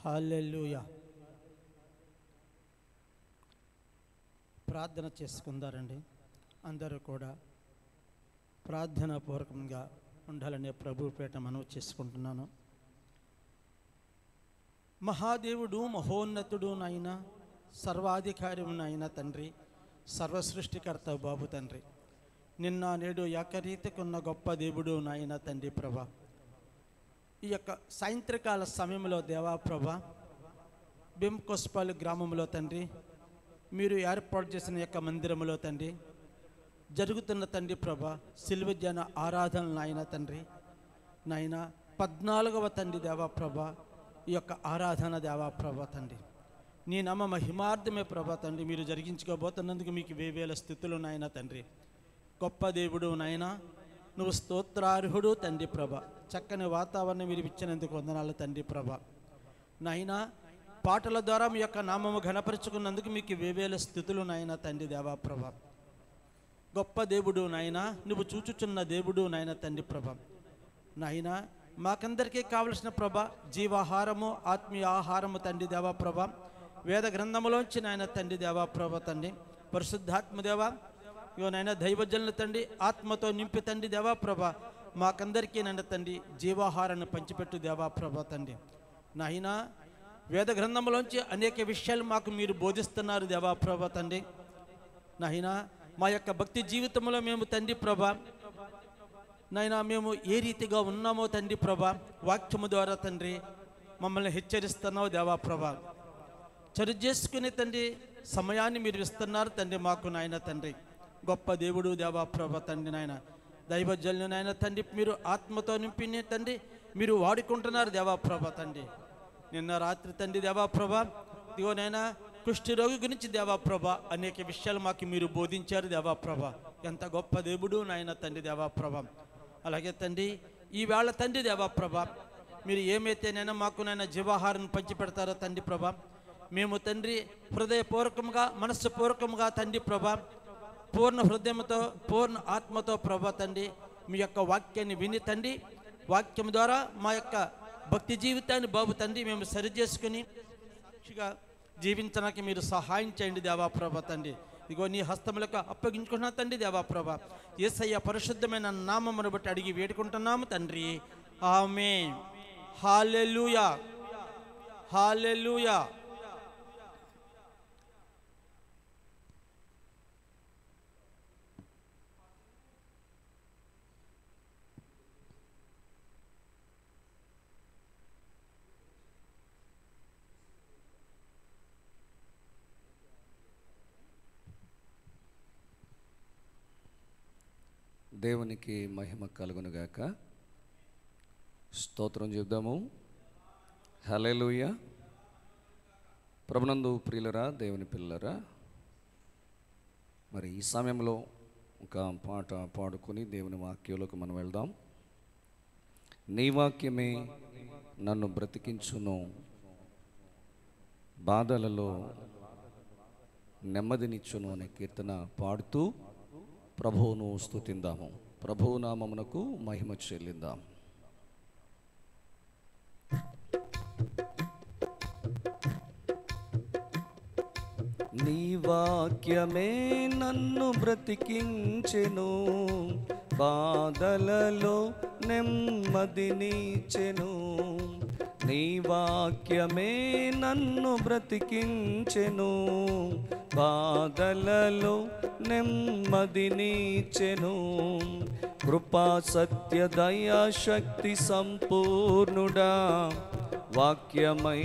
హల్లెలూయా. ప్రార్థన చేసుకుందారండి. అందరూ కూడా ప్రార్థనాపూర్వకంగా ఉండాలనే ప్రభు పేట మనవి చేసుకుంటున్నాను. మహాదేవుడు, మహోన్నతుడు నాయన, సర్వాధికారినైన తండ్రి, సర్వసృష్టికర్త బాబు తండ్రి, నిన్న నేడు ఏకరీతికున్న గొప్ప దేవుడు నాయన తండ్రి ప్రభా, ఈ యొక్క సాయంత్రకాల సమయంలో దేవా ప్రభా, భీమకోస్పాలు గ్రామంలో తండ్రి మీరు ఏర్పాటు చేసిన యొక్క మందిరంలో తండ్రి జరుగుతున్న తండ్రి ప్రభా సిలువ జన ఆరాధన నాయన తండ్రి నాయన 14వ తండ్రి దేవా ప్రభా, ఈ యొక్క ఆరాధన దేవా ప్రభా తండ్రి నీ నామ మహిమార్థమే ప్రభా తండ్రి మీరు జరిగించుకోబోతున్నందుకు మీకు వేవేల స్థితులు నాయన తండ్రి. గొప్ప దేవుడు నాయన, నువ్వు స్తోత్రార్హుడు తండ్రి ప్రభ. చక్కని వాతావరణం మీరు ఇచ్చినందుకు వందనాలు తండ్రి ప్రభ. నాయన పాటల ద్వారా మీ యొక్క నామము ఘనపరుచుకున్నందుకు మీకు వేవేల స్థితులు నాయన తండ్రి దేవా ప్రభ. గొప్ప దేవుడు నాయన, నువ్వు చూచుచున్న దేవుడు నాయన తండ్రి ప్రభ. నాయన మాకందరికీ కావలసిన ప్రభ జీవాహారము, ఆత్మీయ ఆహారము తండ్రి దేవా ప్రభ, వేద గ్రంథములోంచి నాయన తండ్రి దేవా ప్రభ తండ్రి, పరిశుద్ధాత్మదేవా ఇవనైనా దైవజనుల తండ్రి ఆత్మతో నింపి తండ్రి దేవా ప్రభ, మాకందరికీ నన్ను తండ్రి జీవాహారాన్ని పంచిపెట్టు దేవా ప్రభ తండ్రి. నాయన వేద గ్రంథంలోంచి అనేక విషయాలు మాకు మీరు బోధిస్తున్నారు దేవా ప్రభ తండ్రి. నాయన మా యొక్క భక్తి జీవితంలో మేము తండ్రి ప్రభ నాయన మేము ఏ రీతిగా ఉన్నామో తండ్రి ప్రభ, వాక్యము ద్వారా తండ్రి మమ్మల్ని హెచ్చరిస్తున్నావు దేవా ప్రభ. చరి చేసుకునే తండ్రి సమయాన్ని మీరు ఇస్తున్నారు తండ్రి మాకు నాయన తండ్రి. గొప్ప దేవుడు దేవా ప్రభ తండ్రి నాయన, దైవజనులు నాయన తండ్రి మీరు ఆత్మతో నింపి తండ్రి మీరు వాడుకుంటున్నారు దేవా ప్రభ తండ్రి. నిన్న రాత్రి తండ్రి దేవా ప్రభ ఇదిగోనైనా కుష్ఠరోగి గురించి దేవా ప్రభ అనేక విషయాలు మాకు మీరు బోధించారు దేవా ప్రభ. ఎంత గొప్ప దేవుడు నాయన తండ్రి దేవా ప్రభ. అలాగే తండ్రి ఈవేళ తండ్రి దేవా ప్రభ మీరు ఏమైతేనైనా మాకు నైనా జీవాహారం పంచిపెడతారో తండ్రి ప్రభ, మేము తండ్రి హృదయపూర్వకంగా మనస్సుపూర్వకంగా తండ్రి ప్రభ పూర్ణ హృదయంతో పూర్ణ ఆత్మతో ప్రభా తండ్రి మీ యొక్క వాక్యాన్ని విని తండ్రి వాక్యం ద్వారా మా యొక్క భక్తి జీవితాన్ని బాబు తండ్రి మేము సరిచేసుకుని సాక్షిగా జీవించడానికి మీరు సహాయం చేయండి దేవా ప్రభా తండ్రి. ఇదిగో నీ హస్తములకు అప్పగించుకున్నా తండ్రి దేవా ప్రభా, యేసయ్య పరిశుద్ధమైన నామమును బట్టి అడిగి వేడుకుంటున్నాము తండ్రి, ఆమేన్. హల్లెలూయా, హల్లెలూయా. దేవునికి మహిమ కలుగునుగాక. స్తోత్రం చెప్దాము. హల్లెలూయా. ప్రభునందు ప్రియులరా, దేవుని పిల్లరా, మరి ఈ సమయంలో ఒక పాట పాడుకొని దేవుని వాక్యంలోకి మనం వెళ్దాం. నీ వాక్యమే నన్ను బ్రతికించును, బాధలలో నెమ్మదినిచ్చును అనే కీర్తన పాడుతూ ప్రభువును స్తుతిందాము. ప్రభువు నామమునకు మహిమ చెల్లిందాం. నీ వాక్యమే నన్ను బ్రతికించెను, బాధలలో నెమ్మదినిచ్చెను. నీ వాక్యమే నన్ను బ్రతికించెను, బాధలలో నెమ్మదినిచ్చెను. కృపా సత్య దయా శక్తి సంపూర్ణుడా, వాక్యమై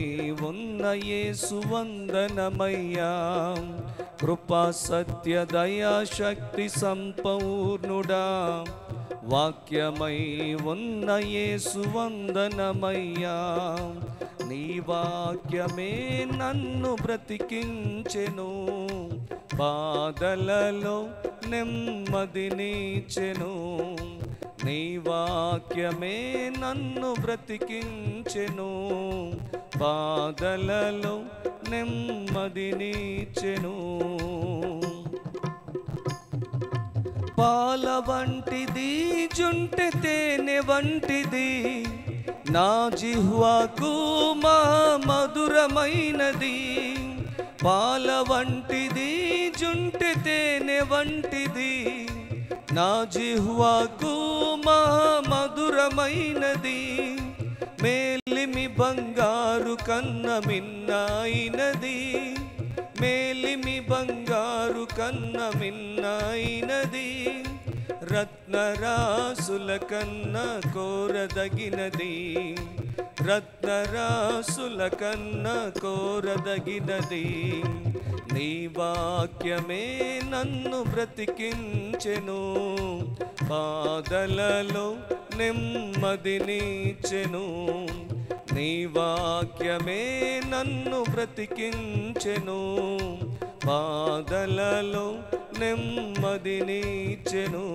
ఉన్న యేసు వందనమయ్యా. కృపా సత్య దయా శక్తి సంపూర్ణుడా, వాక్యమై ఉన్న యేసు వందనమయ్యా. నీ వాక్యమే నన్ను బ్రతికించెను, బాధలలో నెమ్మదినిచ్చెను. నీ వాక్యమే నన్ను బ్రతికించెను, బాధలలో నెమ్మదినిచ్చెను. పాల వంటిది జుంటె తేనె వంటిది, నా జిహ్వాకు మా మధురమైనది, పాల వంటిది జుంటి తేనె వంటిది. నా జిహ్వాకు మా మధురమైనది, మేలిమి బంగారు కన్న మిన్నైనది, మేలిమి బంగారు కన్న మిన్నైనది. రత్నరాసుల కన్న కోరదగినది, రత్నరాసుల కన్న కోరదగినది. నీ వాక్యమే నన్ను బ్రతికించెను, బాధలలో నెమ్మదినిచ్చెను. నీ వాక్యమే నన్ను బ్రతికించెను, బాధలలో నెమ్మదినిచ్చెను.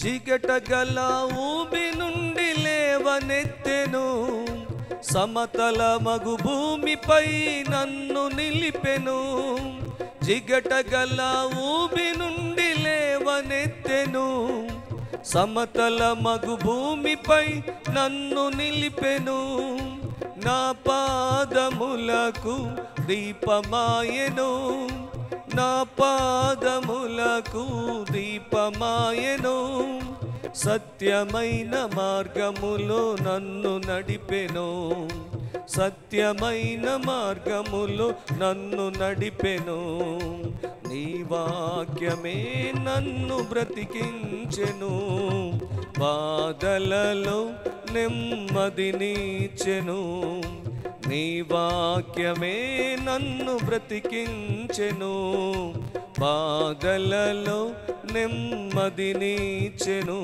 జిగట గల ఊబి నుండి లేవనెత్తెను, సమతల మగు భూమిపై నన్ను నిలిపెను. జిగట గల ఊబి నుండి లేవనెత్తెను, సమతల మగు భూమిపై నన్ను నిలిపెను. నా పాదములకు దీపమాయెను, నా పాదములకు దీపమాయెను. సత్యమైన మార్గములో నన్ను నడిపెను, సత్యమైన మార్గములో నన్ను నడిపెను. నీ వాక్యమే నన్ను బ్రతికించెను, బాధలలో నెమ్మదినిచ్చెను. నీ వాక్యమే నన్ను బ్రతికించెను, బాధలలో నెమ్మదినిచ్చెను.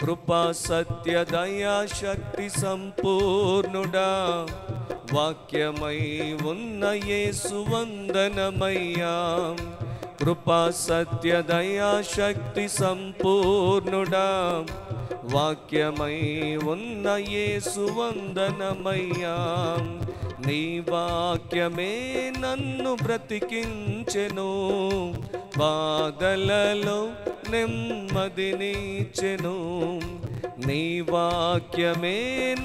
కృపా సత్య దయా శక్తి సంపూర్ణుడా, వాక్యమై ఉన్న యేసు వందనమయ్యా. కృపా సత్య దయా శక్తి సంపూర్ణుడా, వాక్యమై ఉన్న యేసు వందనమయ్యా. నీ వాక్యమే నన్ను బ్రతికించెను, బాధలలో నెమ్మదినిచ్చెను. నీ వాక్యమే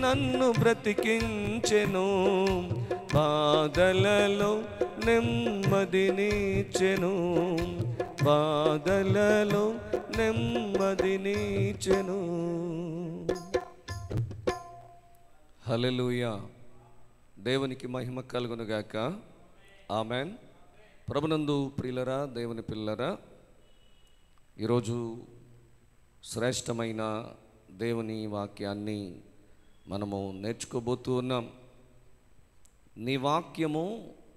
నన్ను బ్రతికించెను, బాధలలో నెమ్మదినిచ్చెను, బాధలలో నెమ్మదినిచ్చెను. హల్లెలూయా. దేవునికి మహిమ కలుగునుగాక. ఆమెన్. ప్రభునందు ప్రియులరా, దేవుని పిల్లరా, ఈరోజు శ్రేష్టమైన దేవుని వాక్యాన్ని మనము నేర్చుకోబోతూ ఉన్నాం. నీ వాక్యము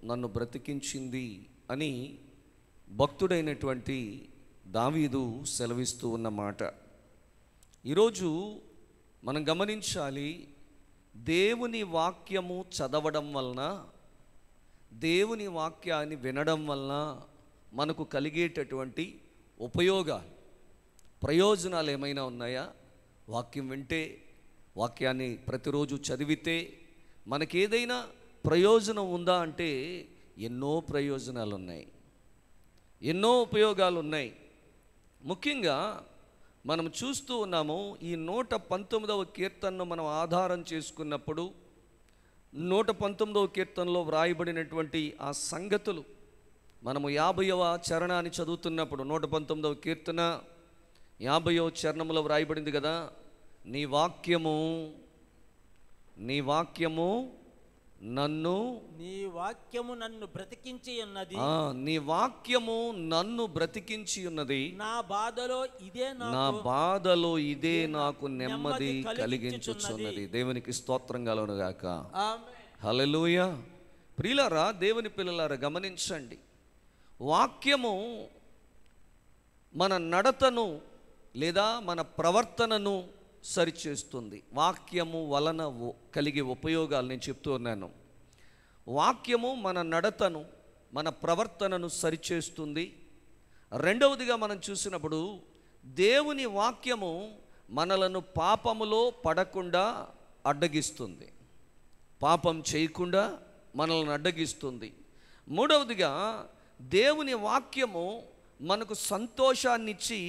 నన్ను బ్రతికించింది అని భక్తుడైనటువంటి దావీదు సెలవిస్తూ ఉన్న మాట. ఈరోజు మనం గమనించాలి, దేవుని వాక్యము చదవడం వలన, దేవుని వాక్యాన్ని వినడం వలన మనకు కలిగేటటువంటి ఉపయోగాలు, ప్రయోజనాలు ఏమైనా ఉన్నాయా? వాక్యం వింటే, వాక్యాన్ని ప్రతిరోజు చదివితే మనకేదైనా ప్రయోజనం ఉందా అంటే ఎన్నో ప్రయోజనాలు ఉన్నాయి, ఎన్నో ఉపయోగాలు ఉన్నాయి. ముఖ్యంగా మనం చూస్తూ ఉన్నాము, ఈ 119వ కీర్తనను మనం ఆధారం చేసుకున్నప్పుడు 119వ కీర్తనలో వ్రాయబడినటువంటి ఆ సంగతులు మనము 50వ చరణాన్ని చదువుతున్నప్పుడు, 119వ కీర్తన 50వ చరణంలో వ్రాయబడింది కదా, నీ వాక్యము నన్ను బ్రతికించి ఉన్నది. నీ వాక్యము నన్ను బ్రతికించి ఉన్నది. నా బాధలో ఇదే నాకు నెమ్మది కలిగించుచున్నది. దేవునికి స్తోత్రం కలుగునుగాక. హల్లెలూయా. ప్రియులారా, దేవుని పిల్లలారా, గమనించండి, వాక్యము మన నడతను లేదా మన ప్రవర్తనను సరిచేస్తుంది. వాక్యము వలన కలిగే ఉపయోగాలు నేను చెప్తూ ఉన్నాను. వాక్యము మన నడతను, మన ప్రవర్తనను సరిచేస్తుంది. రెండవదిగా మనం చూసినప్పుడు, దేవుని వాక్యము మనలను పాపములో పడకుండా అడ్డగిస్తుంది, పాపం చేయకుండా మనల్ని అడ్డగిస్తుంది. మూడవదిగా, దేవుని వాక్యము మనకు సంతోషాన్నిచ్చి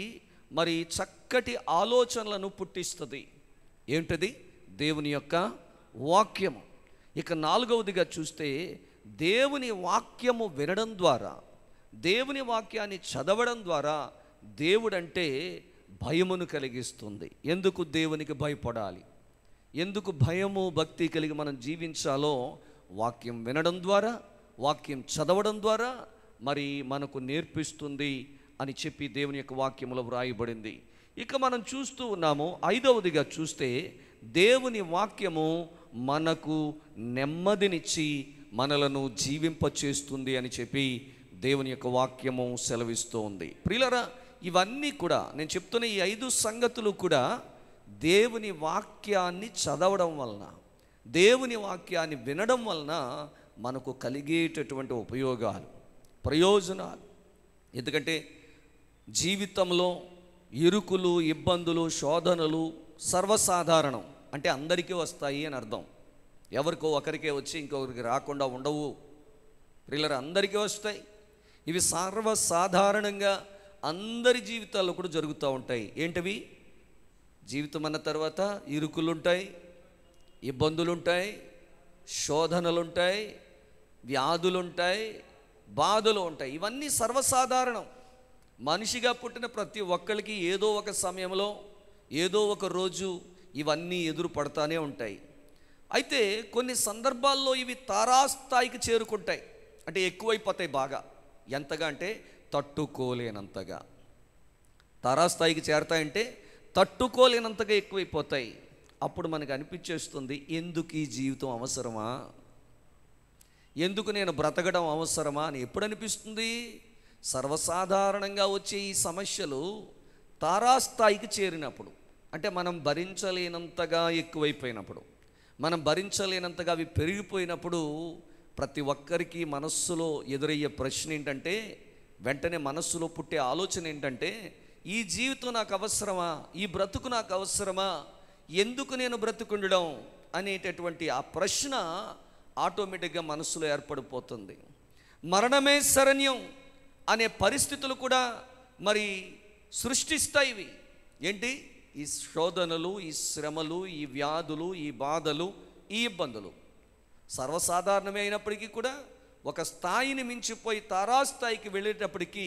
మరి చక్కటి ఆలోచనలను పుట్టిస్తుంది. ఏంటది? దేవుని యొక్క వాక్యము. ఇక నాలుగవదిగా చూస్తే దేవుని వాక్యము వినడం ద్వారా, దేవుని వాక్యాన్ని చదవడం ద్వారా దేవుడంటే భయమును కలిగిస్తుంది. ఎందుకు దేవునికి భయపడాలి, ఎందుకు భయము భక్తి కలిగి మనం జీవించాలో వాక్యం వినడం ద్వారా, వాక్యం చదవడం ద్వారా మరి మనకు నేర్పిస్తుంది అని చెప్పి దేవుని యొక్క వాక్యములో వ్రాయబడింది. ఇక మనం చూస్తూ ఉన్నాము, ఐదవదిగా చూస్తే దేవుని వాక్యము మనకు నెమ్మదినిచ్చి మనలను జీవింపచేస్తుంది అని చెప్పి దేవుని యొక్క వాక్యము సెలవిస్తూ ఉంది. ప్రియులారా, ఇవన్నీ కూడా నేను చెప్తున్న ఈ 5 సంగతులు కూడా దేవుని వాక్యాన్ని చదవడం వలన, దేవుని వాక్యాన్ని వినడం వలన మనకు కలిగేటటువంటి ఉపయోగాలు, ప్రయోజనాలు. ఎందుకంటే జీవితంలో ఇరుకులు, ఇబ్బందులు, శోధనలు సర్వసాధారణం. అంటే అందరికీ వస్తాయి అని అర్థం. ఎవరికో ఒకరికే వచ్చి ఇంకొకరికి రాకుండా ఉండవు. ప్రియులారా, అందరికీ వస్తాయి. ఇవి సర్వసాధారణంగా అందరి జీవితాల్లో కూడా జరుగుతూ ఉంటాయి. ఏంటవి? జీవితం అన్న తర్వాత ఇరుకులుంటాయి, ఇబ్బందులుంటాయి, శోధనలుంటాయి, వ్యాధులుంటాయి, బాధలు ఉంటాయి. ఇవన్నీ సర్వసాధారణం. మనిషిగా పుట్టిన ప్రతి ఒక్కరికి ఏదో ఒక సమయంలో, ఏదో ఒక రోజు ఇవన్నీ ఎదురు పడతానే ఉంటాయి. అయితే కొన్ని సందర్భాల్లో ఇవి తారాస్థాయికి చేరుకుంటాయి. అంటే ఎక్కువైపోతాయి బాగా. ఎంతగా అంటే తట్టుకోలేనంతగా. తారాస్థాయికి చేరతాయంటే తట్టుకోలేనంతగా ఎక్కువైపోతాయి. అప్పుడు మనకు అనిపించేస్తుంది, ఎందుకు ఈ జీవితం అవసరమా, ఎందుకు నేను బ్రతకడం అవసరమా అని ఎప్పుడు అనిపిస్తుంది? సర్వసాధారణంగా వచ్చే ఈ సమస్యలు తారాస్థాయికి చేరినప్పుడు, అంటే మనం భరించలేనంతగా ఎక్కువైపోయినప్పుడు, మనం భరించలేనంతగా అవి పెరిగిపోయినప్పుడు ప్రతి ఒక్కరికి మనస్సులో ఎదురయ్యే ప్రశ్న ఏంటంటే, వెంటనే మనస్సులో పుట్టే ఆలోచన ఏంటంటే, ఈ జీవితం నాకు అవసరమా, ఈ బ్రతుకు నాకు అవసరమా, ఎందుకు నేను బ్రతుకుండడం అనేటటువంటి ఆ ప్రశ్న ఆటోమేటిక్గా మనస్సులో ఏర్పడిపోతుంది. మరణమే శరణ్యం అనే పరిస్థితులు కూడా మరి సృష్టిస్తాయి. ఇవి ఏంటి? ఈ శోధనలు, ఈ శ్రమలు, ఈ వ్యాధులు, ఈ బాధలు, ఈ ఇబ్బందులు సర్వసాధారణమే అయినప్పటికీ కూడా ఒక స్థాయిని మించిపోయి తారాస్థాయికి వెళ్ళేటప్పటికీ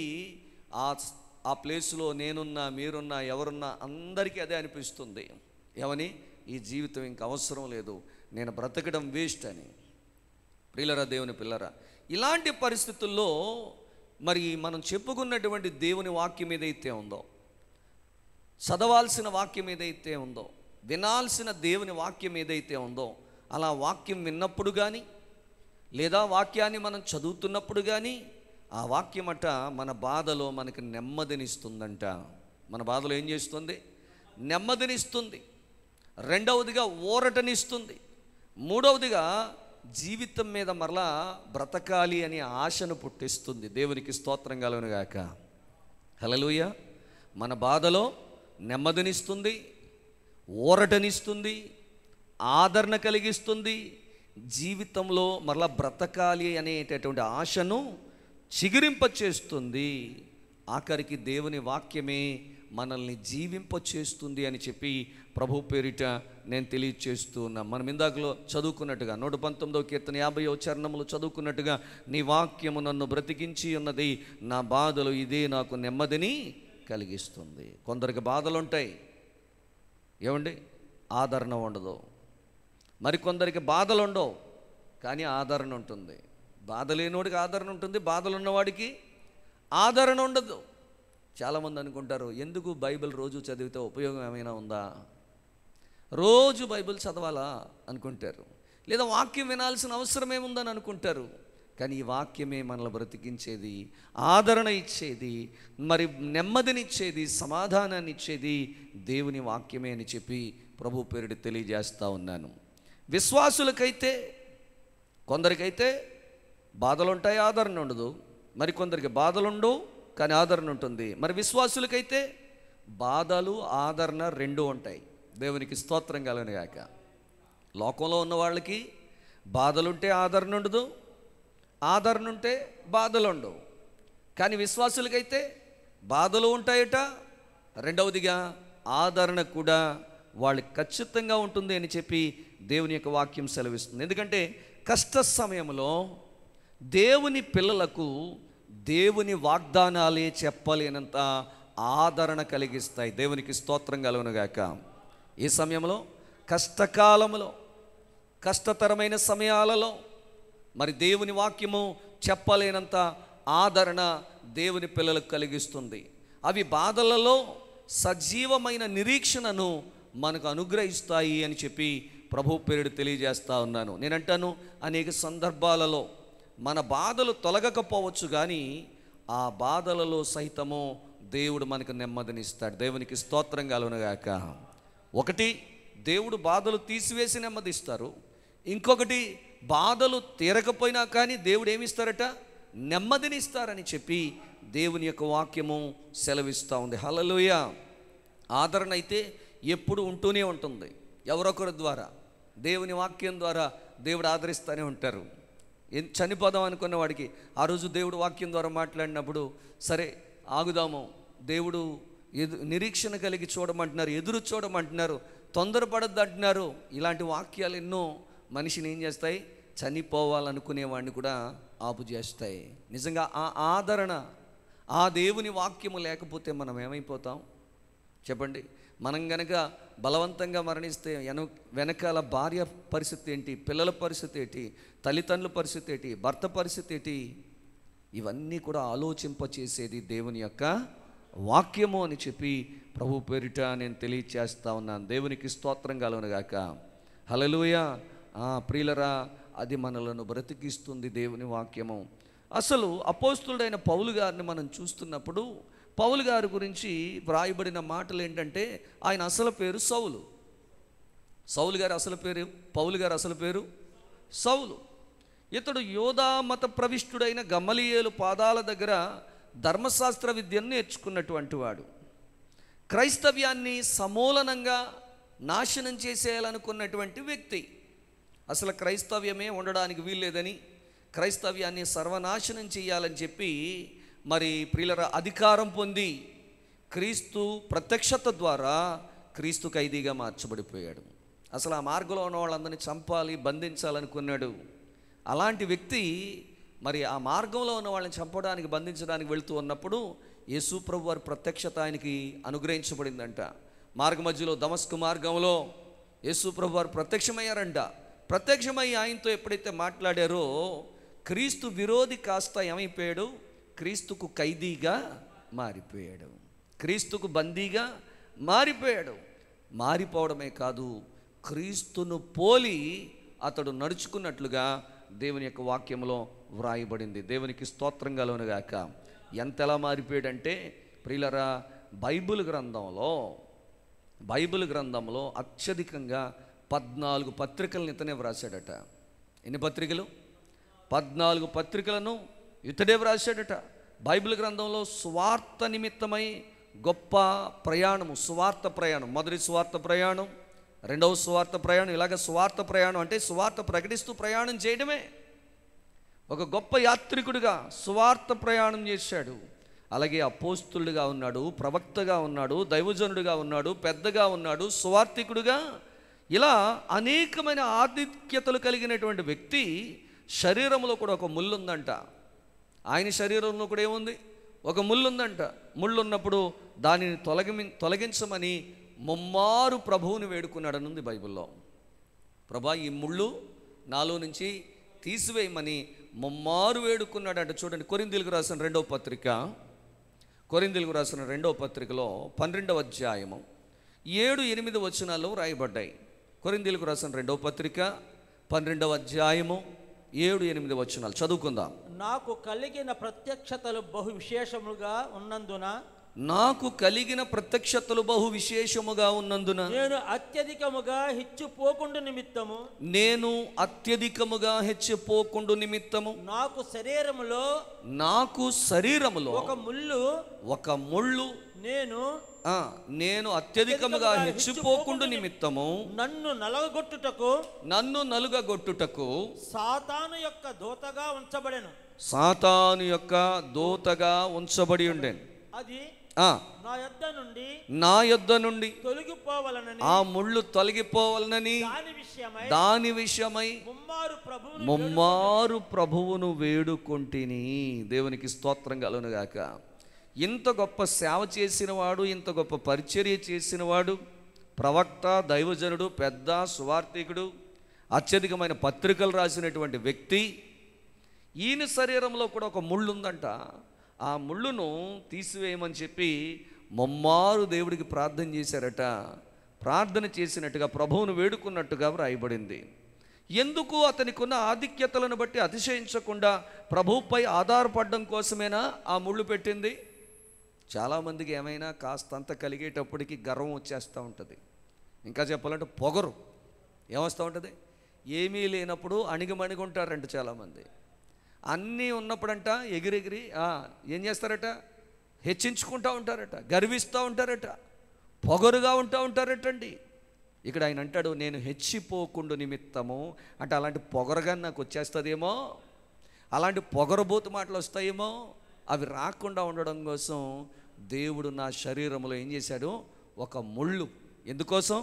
ఆ ప్లేస్లో నేనున్నా, మీరున్నా, ఎవరున్నా అందరికీ అదే అనిపిస్తుంది. ఏమని? ఈ జీవితం ఇంక అవసరం లేదు, నేను బ్రతకడం వేస్ట్ అని. ప్రియులరా, దేవుని పిల్లరా, ఇలాంటి పరిస్థితుల్లో మరి మనం చెప్పుకున్నటువంటి దేవుని వాక్యం ఏదైతే ఉందో, చదవాల్సిన వాక్యం ఏదైతే ఉందో, వినాల్సిన దేవుని వాక్యం ఏదైతే ఉందో, అలా వాక్యం విన్నప్పుడు కానీ, లేదా వాక్యాన్ని మనం చదువుతున్నప్పుడు కానీ, ఆ వాక్యమట మన బాధలో మనకి నెమ్మదినిస్తుందంట. మన బాధలో ఏం చేస్తుంది? నెమ్మదినిస్తుంది. రెండవదిగా ఊరటనిస్తుంది. మూడవదిగా జీవితం మీద మరలా బ్రతకాలి అనే ఆశను పుట్టిస్తుంది. దేవునికి స్తోత్రం కలుగును గాక. హల్లెలూయా. మన బాధలో నెమ్మదినిస్తుంది, ఊరటనిస్తుంది, ఆదరణ కలిగిస్తుంది. జీవితంలో మరలా బ్రతకాలి అనేటటువంటి ఆశను చిగురింపచేస్తుంది. ఆఖరికి దేవుని వాక్యమే మనల్ని జీవింపచేస్తుంది అని చెప్పి ప్రభు పేరిట నేను తెలియచేస్తూ ఉన్నా. మనం ఇందాకలో చదువుకున్నట్టుగా 119వ కీర్తన 50వ చరణంలో చదువుకున్నట్టుగా, నీ వాక్యము నన్ను బ్రతికించి ఉన్నది, నా బాధలు ఇదే నాకు నెమ్మదిని కలిగిస్తుంది. కొందరికి బాధలు ఉంటాయి, ఏమండి, ఆదరణ ఉండదు. మరికొందరికి బాధలు ఉండవు కానీ ఆదరణ ఉంటుంది. బాధ లేనివాడికి ఆదరణ ఉంటుంది, బాధలు ఉన్నవాడికి ఆదరణ ఉండదు. చాలామంది అనుకుంటారు, ఎందుకు బైబిల్ రోజు చదివితే ఉపయోగం ఏమైనా ఉందా, రోజు బైబిల్ చదవాలా అనుకుంటారు, లేదా వాక్యం వినాల్సిన అవసరం ఏముందని అనుకుంటారు. కానీ ఈ వాక్యమే మనల్ని బ్రతికించేది, ఆదరణ ఇచ్చేది, మరి నెమ్మదినిచ్చేది, సమాధానాన్ని ఇచ్చేది దేవుని వాక్యమే అని చెప్పి ప్రభు పేరుడు తెలియజేస్తూ ఉన్నాను. విశ్వాసులకైతే కొందరికైతే బాధలు ఉంటాయి, ఆదరణ ఉండదు. మరికొందరికి బాధలు ఉండవు కానీ ఆదరణ ఉంటుంది. మరి విశ్వాసులకైతే బాధలు, ఆదరణ రెండూ ఉంటాయి. దేవునికి స్తోత్రం కలుగును గాక. లోకంలో ఉన్న వాళ్ళకి బాధలుంటే ఆదరణ ఉండదు, ఆదరణ ఉంటే బాధలు ఉండవు. కానీ విశ్వాసులకైతే బాధలు ఉంటాయట, రెండవదిగా ఆదరణ కూడా వాళ్ళకి ఖచ్చితంగా ఉంటుంది అని చెప్పి దేవుని యొక్క వాక్యం సెలవిస్తుంది. ఎందుకంటే కష్ట సమయంలో దేవుని పిల్లలకు దేవుని వాగ్దానాలే చెప్పలేనంత ఆదరణ కలిగిస్తాయి. దేవునికి స్తోత్రం కలుగునుగాక. ఈ సమయంలో కష్టకాలంలో, కష్టతరమైన సమయాలలో మరి దేవుని వాక్యము చెప్పలేనంత ఆదరణ దేవుని పిల్లలకు కలిగిస్తుంది. అవి బాధలలో సజీవమైన నిరీక్షణను మనకు అనుగ్రహిస్తాయి అని చెప్పి ప్రభు పేరుడు తెలియజేస్తా ఉన్నాను. నేనంటాను, అనేక సందర్భాలలో మన బాధలు తొలగకపోవచ్చు, కానీ ఆ బాధలలో సైతము దేవుడు మనకు నెమ్మదినిస్తాడు. దేవునికి స్తోత్రం కలుగునుగాక. ఒకటి, దేవుడు బాధలు తీసివేసి నెమ్మదిస్తారు. ఇంకొకటి, బాధలు తీరకపోయినా కానీ దేవుడు ఏమిస్తారట? నెమ్మదినిస్తారని చెప్పి దేవుని యొక్క వాక్యము సెలవిస్తూ ఉంది. హల్లెలూయా. ఆదరణ అయితే ఎప్పుడు ఉంటూనే ఉంటుంది. ఎవరొకరి ద్వారా, దేవుని వాక్యం ద్వారా దేవుడు ఆదరిస్తూనే ఉంటారు. చనిపోదాం అనుకున్న వాడికి ఆ రోజు దేవుడు వాక్యం ద్వారా మాట్లాడినప్పుడు, సరే ఆగుదాము, దేవుడు నిరీక్షణ కలిగి చూడమంటున్నారు, ఎదురు చూడమంటున్నారు, తొందరపడద్దు అంటున్నారు. ఇలాంటి వాక్యాలు ఎన్నో మనిషిని ఏం చేస్తాయి? చనిపోవాలనుకునేవాడిని కూడా ఆపు చేస్తాయి. నిజంగా ఆ ఆదరణ, ఆ దేవుని వాక్యము లేకపోతే మనం ఏమైపోతాం చెప్పండి? మనం గనక బలవంతంగా మరణిస్తే వెనకాల భార్య పరిస్థితి ఏంటి, పిల్లల పరిస్థితి ఏంటి, తల్లిదండ్రుల పరిస్థితి ఏంటి, భర్త పరిస్థితి ఏంటి, ఇవన్నీ కూడా ఆలోచింపచేసేది దేవుని యొక్క వాక్యము అని చెప్పి ప్రభు పేరిట నేను తెలియచేస్తా ఉన్నాను. దేవునికి స్తోత్రం కలుగునుగాక. హల్లెలూయా. ప్రియులరా, అది మనలను బ్రతికిస్తుంది దేవుని వాక్యము. అసలు అపోస్తులుడైన పౌలు గారిని మనం చూస్తున్నప్పుడు, పౌలు గారి గురించి వ్రాయబడిన మాటలు ఏంటంటే, ఆయన అసలు పేరు సౌలు. సౌలు గారి అసలు పేరు, పౌలు గారి అసలు పేరు సౌలు. ఇతడు యోధా మత ప్రవిష్టుడైన గమలీయేలు పాదాల దగ్గర ధర్మశాస్త్ర విద్యను నేర్చుకున్నటువంటి వాడు. క్రైస్తవ్యాన్ని సమూలనంగా నాశనం చేసేయాలనుకున్నటువంటి వ్యక్తి. అసలు క్రైస్తవ్యమే ఉండడానికి వీల్లేదని, క్రైస్తవ్యాన్ని సర్వనాశనం చేయాలని చెప్పి మరి ప్రియులరా అధికారం పొంది క్రీస్తు ప్రత్యక్షత ద్వారా క్రీస్తు ఖైదీగా మార్చబడిపోయాడు. అసలు ఆ మార్గంలో ఉన్న వాళ్ళందరినీ చంపాలి, బంధించాలనుకున్నాడు. అలాంటి వ్యక్తి మరి ఆ మార్గంలో ఉన్న వాళ్ళని చంపడానికి, బంధించడానికి వెళుతూ ఉన్నప్పుడు యేసు ప్రభు వారి ప్రత్యక్షత ఆయనకి అనుగ్రహించబడిందంట. మార్గ మధ్యలో దమస్కు మార్గంలో యేసు ప్రభు వారు ప్రత్యక్షమయ్యారంట. ప్రత్యక్షమై ఆయనతో ఎప్పుడైతే మాట్లాడారో, క్రీస్తు విరోధి కాస్త ఏమైపోయాడు? క్రీస్తుకు ఖైదీగా మారిపోయాడు, క్రీస్తుకు బందీగా మారిపోయాడు. మారిపోవడమే కాదు, క్రీస్తును పోలి అతడు నడుచుకున్నట్లుగా దేవుని యొక్క వాక్యంలో వ్రాయబడింది. దేవునికి స్తోత్రం కలుగునుగాక. ఎంతలా మారిపోయాడంటే ప్రియులరా, బైబిల్ గ్రంథంలో అత్యధికంగా 14 పత్రికలను ఇతనే వ్రాసాడట. ఎన్ని పత్రికలు? 14 పత్రికలను ఇతడే వ్రాసాడట. బైబిల్ గ్రంథంలో స్వార్థ నిమిత్తమై గొప్ప ప్రయాణము, స్వార్థ ప్రయాణం, మొదటి స్వార్థ ప్రయాణం, రెండవ స్వార్థ ప్రయాణం, ఇలాగ స్వార్థ ప్రయాణం అంటే స్వార్థ ప్రకటిస్తూ ప్రయాణం చేయడమే. ఒక గొప్ప యాత్రికుడిగా స్వార్థ ప్రయాణం చేశాడు. అలాగే అపోస్తులుగా ఉన్నాడు, ప్రవక్తగా ఉన్నాడు, దైవజనుడిగా ఉన్నాడు, పెద్దగా ఉన్నాడు, స్వార్థికుడుగా, ఇలా అనేకమైన ఆధిక్యతలు కలిగినటువంటి వ్యక్తి. శరీరంలో కూడా ఒక ముళ్ళు ఉందంట. ఆయన శరీరంలో కూడా ఏముంది? ఒక ముళ్ళు ఉందంట. ముళ్ళు ఉన్నప్పుడు దానిని తొలగించమని ముమ్మారు ప్రభువుని వేడుకున్నాడని ఉంది బైబిల్లో. ప్రభా, ఈ ముళ్ళు నాలో నుంచి తీసివేయమని ముమ్మారు వేడుకున్నాడంట. చూడండి, కొరింథీయులకు రాసిన రెండవ పత్రికలో 12వ అధ్యాయము 7-8 వచనాలు రాయబడ్డాయి. కొరింథీయులకు రాసిన రెండవ పత్రిక 12వ అధ్యాయము 7-8 వచనాలు చదువుకుందాం. నాకు కలిగిన ప్రత్యక్షతలు బహు విశేషముగా ఉన్నందున నేను అత్యధికముగా హెచ్చిపోకుండు నిమిత్తము నాకు శరీరములో ఒక ముళ్ళు నేను అత్యధికముగా హెచ్చిపోకుండు నిమిత్తము నన్ను నలుగగొట్టుటకు సాతాను యొక్క దూతగా ఉంచబడి ఉండేను. నా యొద్ద నుండి తొలగిపోవాలనని, ఆ ముళ్ళు తొలగిపోవాలనని దాని విషయమై ముమ్మారు ప్రభువును వేడుకొంటిని. దేవునికి స్తోత్రం కలుగును గాక. ఇంత గొప్ప సేవ చేసినవాడు, ఇంత గొప్ప పరిచర్య చేసినవాడు, ప్రవక్త, దైవజనుడు, పెద్ద సువార్థికుడు, అత్యధికమైన పత్రికలు రాసినటువంటి వ్యక్తి, ఈయన శరీరంలో కూడా ఒక ముళ్ళు ఉందంట. ఆ ముళ్ళును తీసివేయమని చెప్పి ముమ్మారు దేవుడికి ప్రార్థన చేశారట. ప్రార్థన చేసినట్టుగా, ప్రభువును వేడుకున్నట్టుగా వ్రాయబడింది. ఎందుకు? అతనికి ఉన్న ఆధిక్యతలను బట్టి అతిశయించకుండా ప్రభువుపై ఆధారపడడం కోసమేనా ఆ ముళ్ళు పెట్టింది? చాలామందికి ఏమైనా కాస్తంత కలిగేటప్పటికి గర్వం వచ్చేస్తూ ఉంటుంది. ఇంకా చెప్పాలంటే పొగరు ఏమొస్తూ ఉంటుంది. ఏమీ లేనప్పుడు అణిగిమణిగి ఉంటారంట చాలామంది. అన్నీ ఉన్నప్పుడంట ఎగిరెగిరి ఏం చేస్తారట? హెచ్చించుకుంటూ ఉంటారట, గర్విస్తూ ఉంటారట, పొగరుగా ఉంటారటండి. ఇక్కడ ఆయన అంటాడు, నేను హెచ్చిపోకుండా నిమిత్తము అంటే అలాంటి పొగరుగా నాకు వచ్చేస్తుందేమో, అలాంటి పొగరబోతు మాటలు వస్తాయేమో, అవి రాకుండా ఉండడం కోసం దేవుడు నా శరీరంలో ఏం చేశాడు? ఒక ముళ్ళు. ఎందుకోసం?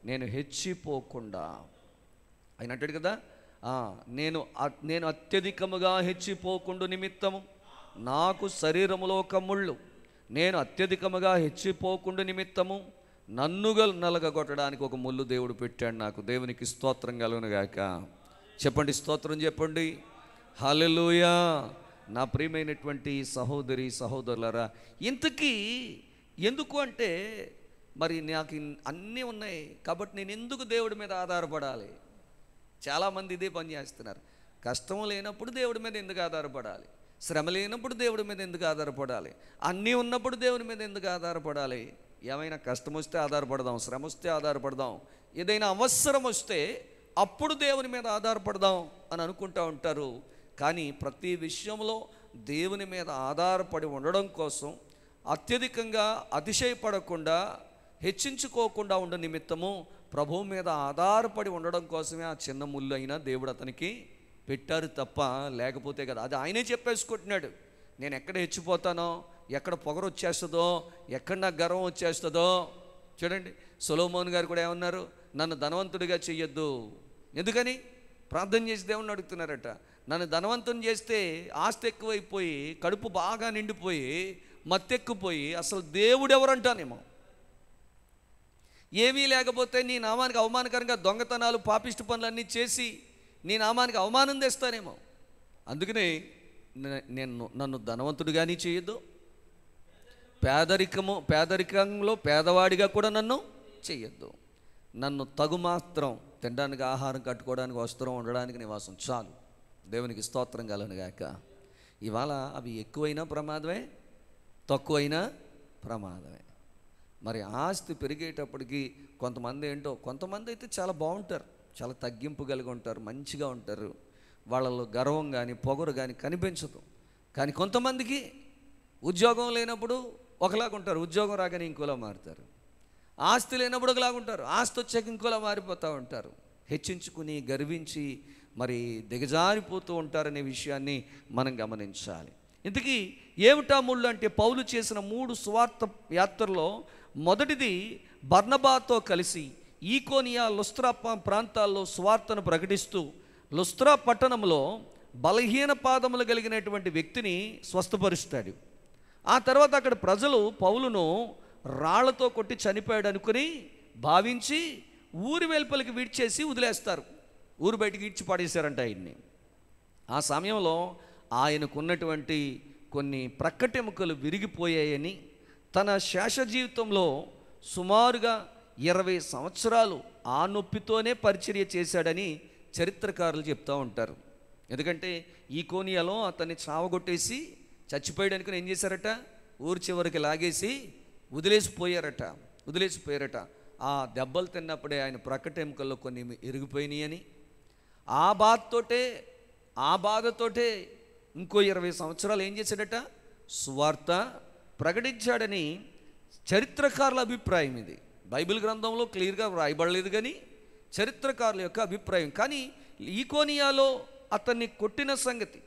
నేను హెచ్చిపోకుండా. ఆయన అంటాడు కదా, నేను అత్యధికముగా హెచ్చిపోకుండా నిమిత్తము నాకు శరీరములో ఒక ముళ్ళు, నేను అత్యధికముగా హెచ్చిపోకుండా నిమిత్తము నన్ను నలగొట్టడానికి ఒక ముళ్ళు దేవుడు పెట్టాడు నాకు. దేవునికి స్తోత్రం కలుగును గాక. చెప్పండి, స్తోత్రం చెప్పండి. హల్లెలూయా. నా ప్రియమైనటువంటి సహోదరి సహోదరులారా, ఇంతకీ ఎందుకు అంటే, మరి నాకు అన్నీ ఉన్నాయి కాబట్టి నేను ఎందుకు దేవుడి మీద ఆధారపడాలి? చాలామంది ఇదే పని చేస్తున్నారు. కష్టం లేనప్పుడు దేవుడి మీద ఎందుకు ఆధారపడాలి? శ్రమ లేనప్పుడు దేవుడి మీద ఎందుకు ఆధారపడాలి? అన్నీ ఉన్నప్పుడు దేవుడి మీద ఎందుకు ఆధారపడాలి? ఏమైనా కష్టం వస్తే ఆధారపడదాం, శ్రమ వస్తే ఆధారపడదాం, ఏదైనా అవసరం వస్తే అప్పుడు దేవుని మీద ఆధారపడదాం అని అనుకుంటూ ఉంటారు. కానీ ప్రతి విషయంలో దేవుని మీద ఆధారపడి ఉండడం కోసం అత్యధికంగా అతిశయపడకుండా, హెచ్చించుకోకుండా ఉండ నిమిత్తము ప్రభువు మీద ఆధారపడి ఉండడం కోసమే ఆ చిన్న ముళ్ళు అయినా దేవుడు అతనికి పెట్టారు తప్ప లేకపోతే కదా. అది ఆయనే చెప్పేసుకుంటున్నాడు, నేను ఎక్కడ హెచ్చిపోతానో, ఎక్కడ పొగరు వచ్చేస్తుందో, ఎక్కడ నాకు గర్వం వచ్చేస్తుందో. చూడండి, సొలొమోను గారు కూడా ఏమన్నారు? నన్ను ధనవంతుడిగా చెయ్యొద్దు. ఎందుకని? ప్రార్థన చేసి దేవుణ్ణి అడుగుతున్నారట. నన్ను ధనవంతుని చేస్తే ఆస్తి ఎక్కువైపోయి, కడుపు బాగా నిండిపోయి, మత్తెక్కిపోయి అసలు దేవుడు ఎవరంటానేమో. ఏమీ లేకపోతే నీ నామానికి అవమానకరంగా దొంగతనాలు, పాపిష్టి పనులన్నీ చేసి నీ నామానికి అవమానం తెస్తానేమో. అందుకనే నన్ను ధనవంతుడిగాని చేయొద్దు, పేదరికంలో పేదవాడిగా కూడా నన్ను చేయొద్దు. నన్ను తగు మాత్రం తినడానికి ఆహారం, కట్టుకోవడానికి వస్త్రం, ఉండడానికి నివాసం చాలు. దేవునికి స్తోత్రం కలుగును గాక. ఇవాళ అవి ఎక్కువైనా ప్రమాదమే, తక్కువైనా ప్రమాదమే. మరి ఆస్తి పెరిగేటప్పటికి కొంతమంది అయితే చాలా బాగుంటారు, చాలా తగ్గింపు కలిగి ఉంటారు, మంచిగా ఉంటారు, వాళ్ళలో గర్వం కానీ పొగరు కానీ కనిపించదు. కానీ కొంతమందికి ఉద్యోగం లేనప్పుడు ఒకలాగా ఉంటారు, ఉద్యోగం రాగానే ఇంకోలా మారుతారు. ఆస్తి లేనప్పుడు ఒకలాగా ఉంటారు, ఆస్తి వచ్చాక ఇంకోలా మారిపోతూ ఉంటారు. హెచ్చించుకుని గర్వించి మరి దిగజారిపోతూ ఉంటారనే విషయాన్ని మనం గమనించాలి. ఇంతకీ ఏమిటా ముళ్ళు అంటే, పౌలు చేసిన 3 సువార్త యాత్రలో మొదటిది బర్నబాతో కలిసి ఈకోనియా, లుస్త్రా ప్రాంతాల్లో సువార్తను ప్రకటిస్తూ లుస్త్రా పట్టణంలో బలహీన పాదములు కలిగినటువంటి వ్యక్తిని స్వస్థపరుస్తాడు. ఆ తర్వాత అక్కడ ప్రజలు పౌలును రాళ్లతో కొట్టి చనిపోయాడు అనుకుని భావించి ఊరి వెలుపలికి విడిచేసి వదిలేస్తారు. ఊరు బయటికి ఇడ్చి పడేశారంట ఆయన్ని. ఆ సమయంలో ఆయనకున్నటువంటి కొన్ని ప్రక్కటెముకలు విరిగిపోయాయని, తన శేష జీవితంలో సుమారుగా 20 సంవత్సరాలు ఆ నొప్పితోనే పరిచర్య చేశాడని చరిత్రకారులు చెప్తూ ఉంటారు. ఎందుకంటే ఈ కోనియాలో అతన్ని చావగొట్టేసి చచ్చిపోయాడు అనుకుని ఏం చేశారట? ఊరి చివరికి లాగేసి వదిలేసిపోయారట. ఆ దెబ్బలు తిన్నప్పుడే ఆయన ప్రక్కటెముకల్లో కొన్ని ఇరిగిపోయినాయి అని, ఆ బాధతోటే ఇంకో 20 సంవత్సరాలు ఏం చేశాడట? సువార్త ప్రకటించాడని చరిత్రకారుల అభిప్రాయం. ఇది బైబిల్ గ్రంథంలో క్లియర్గా వ్రాయబడలేదు కానీ చరిత్రకారుల యొక్క అభిప్రాయం. కానీ ఈకోనియాలో అతన్ని కొట్టిన సంగతి,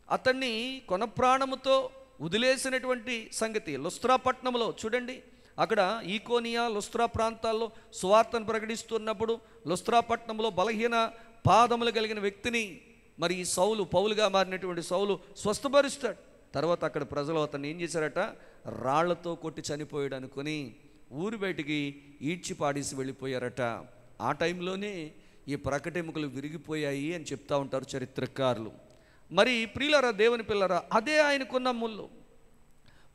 అతన్ని కొనప్రాణముతో వదిలేసినటువంటి సంగతి. లుస్త్రా పట్టణంలో చూడండి, అక్కడ ఈకోనియా లుస్త్రా ప్రాంతాల్లో సువార్తను ప్రకటిస్తున్నప్పుడు లుస్త్రా పట్టణంలో బలహీన పాదములు కలిగిన వ్యక్తిని మరి ఈ సౌలు, పౌలుగా మారినటువంటి సౌలు స్వస్థపరుస్తాడు. తర్వాత అక్కడ ప్రజలు అతన్ని ఏం చేశారట, రాళ్లతో కొట్టి చనిపోయాడు అనుకుని ఊరి బయటికి ఈడ్చి పాడేసి వెళ్ళిపోయారట. ఆ టైంలోనే ఈ ప్రకటెముకలు విరిగిపోయాయి అని చెప్తా ఉంటారు చరిత్రకారులు. మరి ప్రియులారా, దేవుని పిల్లరా, అదే ఆయనకున్న ముళ్ళు.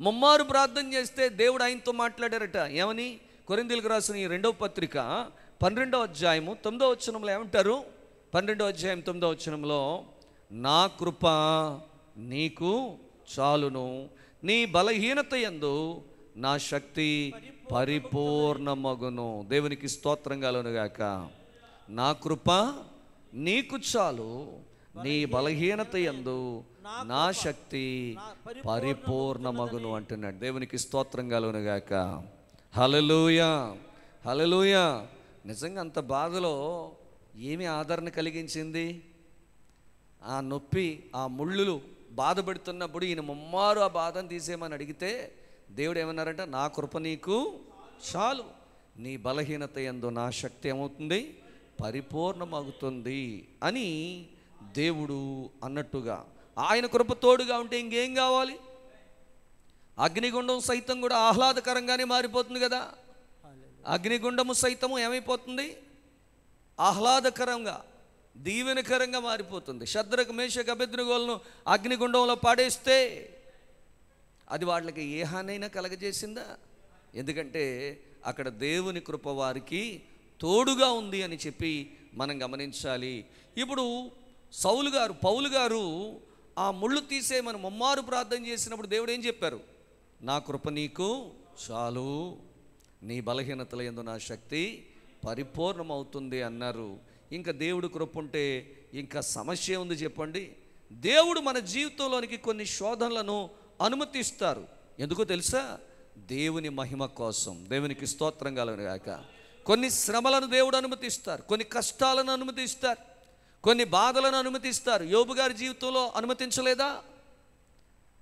ముమ్మారు ప్రార్థన చేస్తే దేవుడు ఆయనతో మాట్లాడారట. ఏమని? కొరింథీయులకు రాసిన ఈ 2వ పత్రిక 12వ అధ్యాయము 9వ వచనంలో ఏమంటారు? 12వ అధ్యాయం 9వ వచనంలో, నా కృప నీకు చాలును, నీ బలహీనత యందు నా శక్తి పరిపూర్ణమగును. దేవునికి స్తోత్రం కలుగునుగాక. నా కృప నీకు చాలు, నీ బలహీనత యందు నా శక్తి పరిపూర్ణమగును అంటున్నాడు. దేవునికి స్తోత్రం కలుగునుగాక. హల్లెలూయా, హల్లెలూయా. నిజంగా అంత బాధలో ఏమి ఆదరణ కలిగించింది? ఆ నొప్పి, ఆ ముళ్ళులు బాధపడుతున్నప్పుడు ఈయన ముమ్మారు ఆ బాధను తీసేయమని అడిగితే దేవుడు ఏమన్నారంటే, నా కృప నీకు చాలు, నీ బలహీనత యందు నా శక్తి ఏమవుతుంది, పరిపూర్ణమవుతుంది అని దేవుడు అన్నట్టుగా. ఆయన కృప తోడుగా ఉంటే ఇంకేం కావాలి? అగ్నిగుండం సైతం కూడా ఆహ్లాదకరంగానే మారిపోతుంది కదా. అగ్నిగుండము సైతము ఏమైపోతుంది? ఆహ్లాదకరంగా, దీవెనకరంగా మారిపోతుంది. షద్రకు, మేషకు, అబేద్నెగోలను అగ్నిగుండంలో పాడేస్తే అది వాళ్ళకి ఏ హానైనా కలగజేసిందా? ఎందుకంటే అక్కడ దేవుని కృప వారికి తోడుగా ఉంది అని చెప్పి మనం గమనించాలి. ఇప్పుడు సౌలు గారు, పౌలు గారు ఆ ముళ్ళు తీసేయమని ముమ్మారు ప్రార్థన చేసినప్పుడు దేవుడు ఏం చెప్పారు? నా కృప నీకు చాలు, నీ బలహీనతల యందు నా శక్తి పరిపూర్ణమవుతుంది అన్నారు. ఇంకా దేవుడు కృప ఉంటే ఇంకా సమస్య ఉంది చెప్పండి? దేవుడు మన జీవితంలోనికి కొన్ని శోధనలను అనుమతిస్తారు. ఎందుకో తెలుసా? దేవుని మహిమ కోసం. దేవునికి స్తోత్రం కలుగునుగాక. కొన్ని శ్రమలను దేవుడు అనుమతిస్తారు, కొన్ని కష్టాలను అనుమతిస్తారు, కొన్ని బాధలను అనుమతిస్తారు. యోబు గారి జీవితంలో అనుమతించలేదా?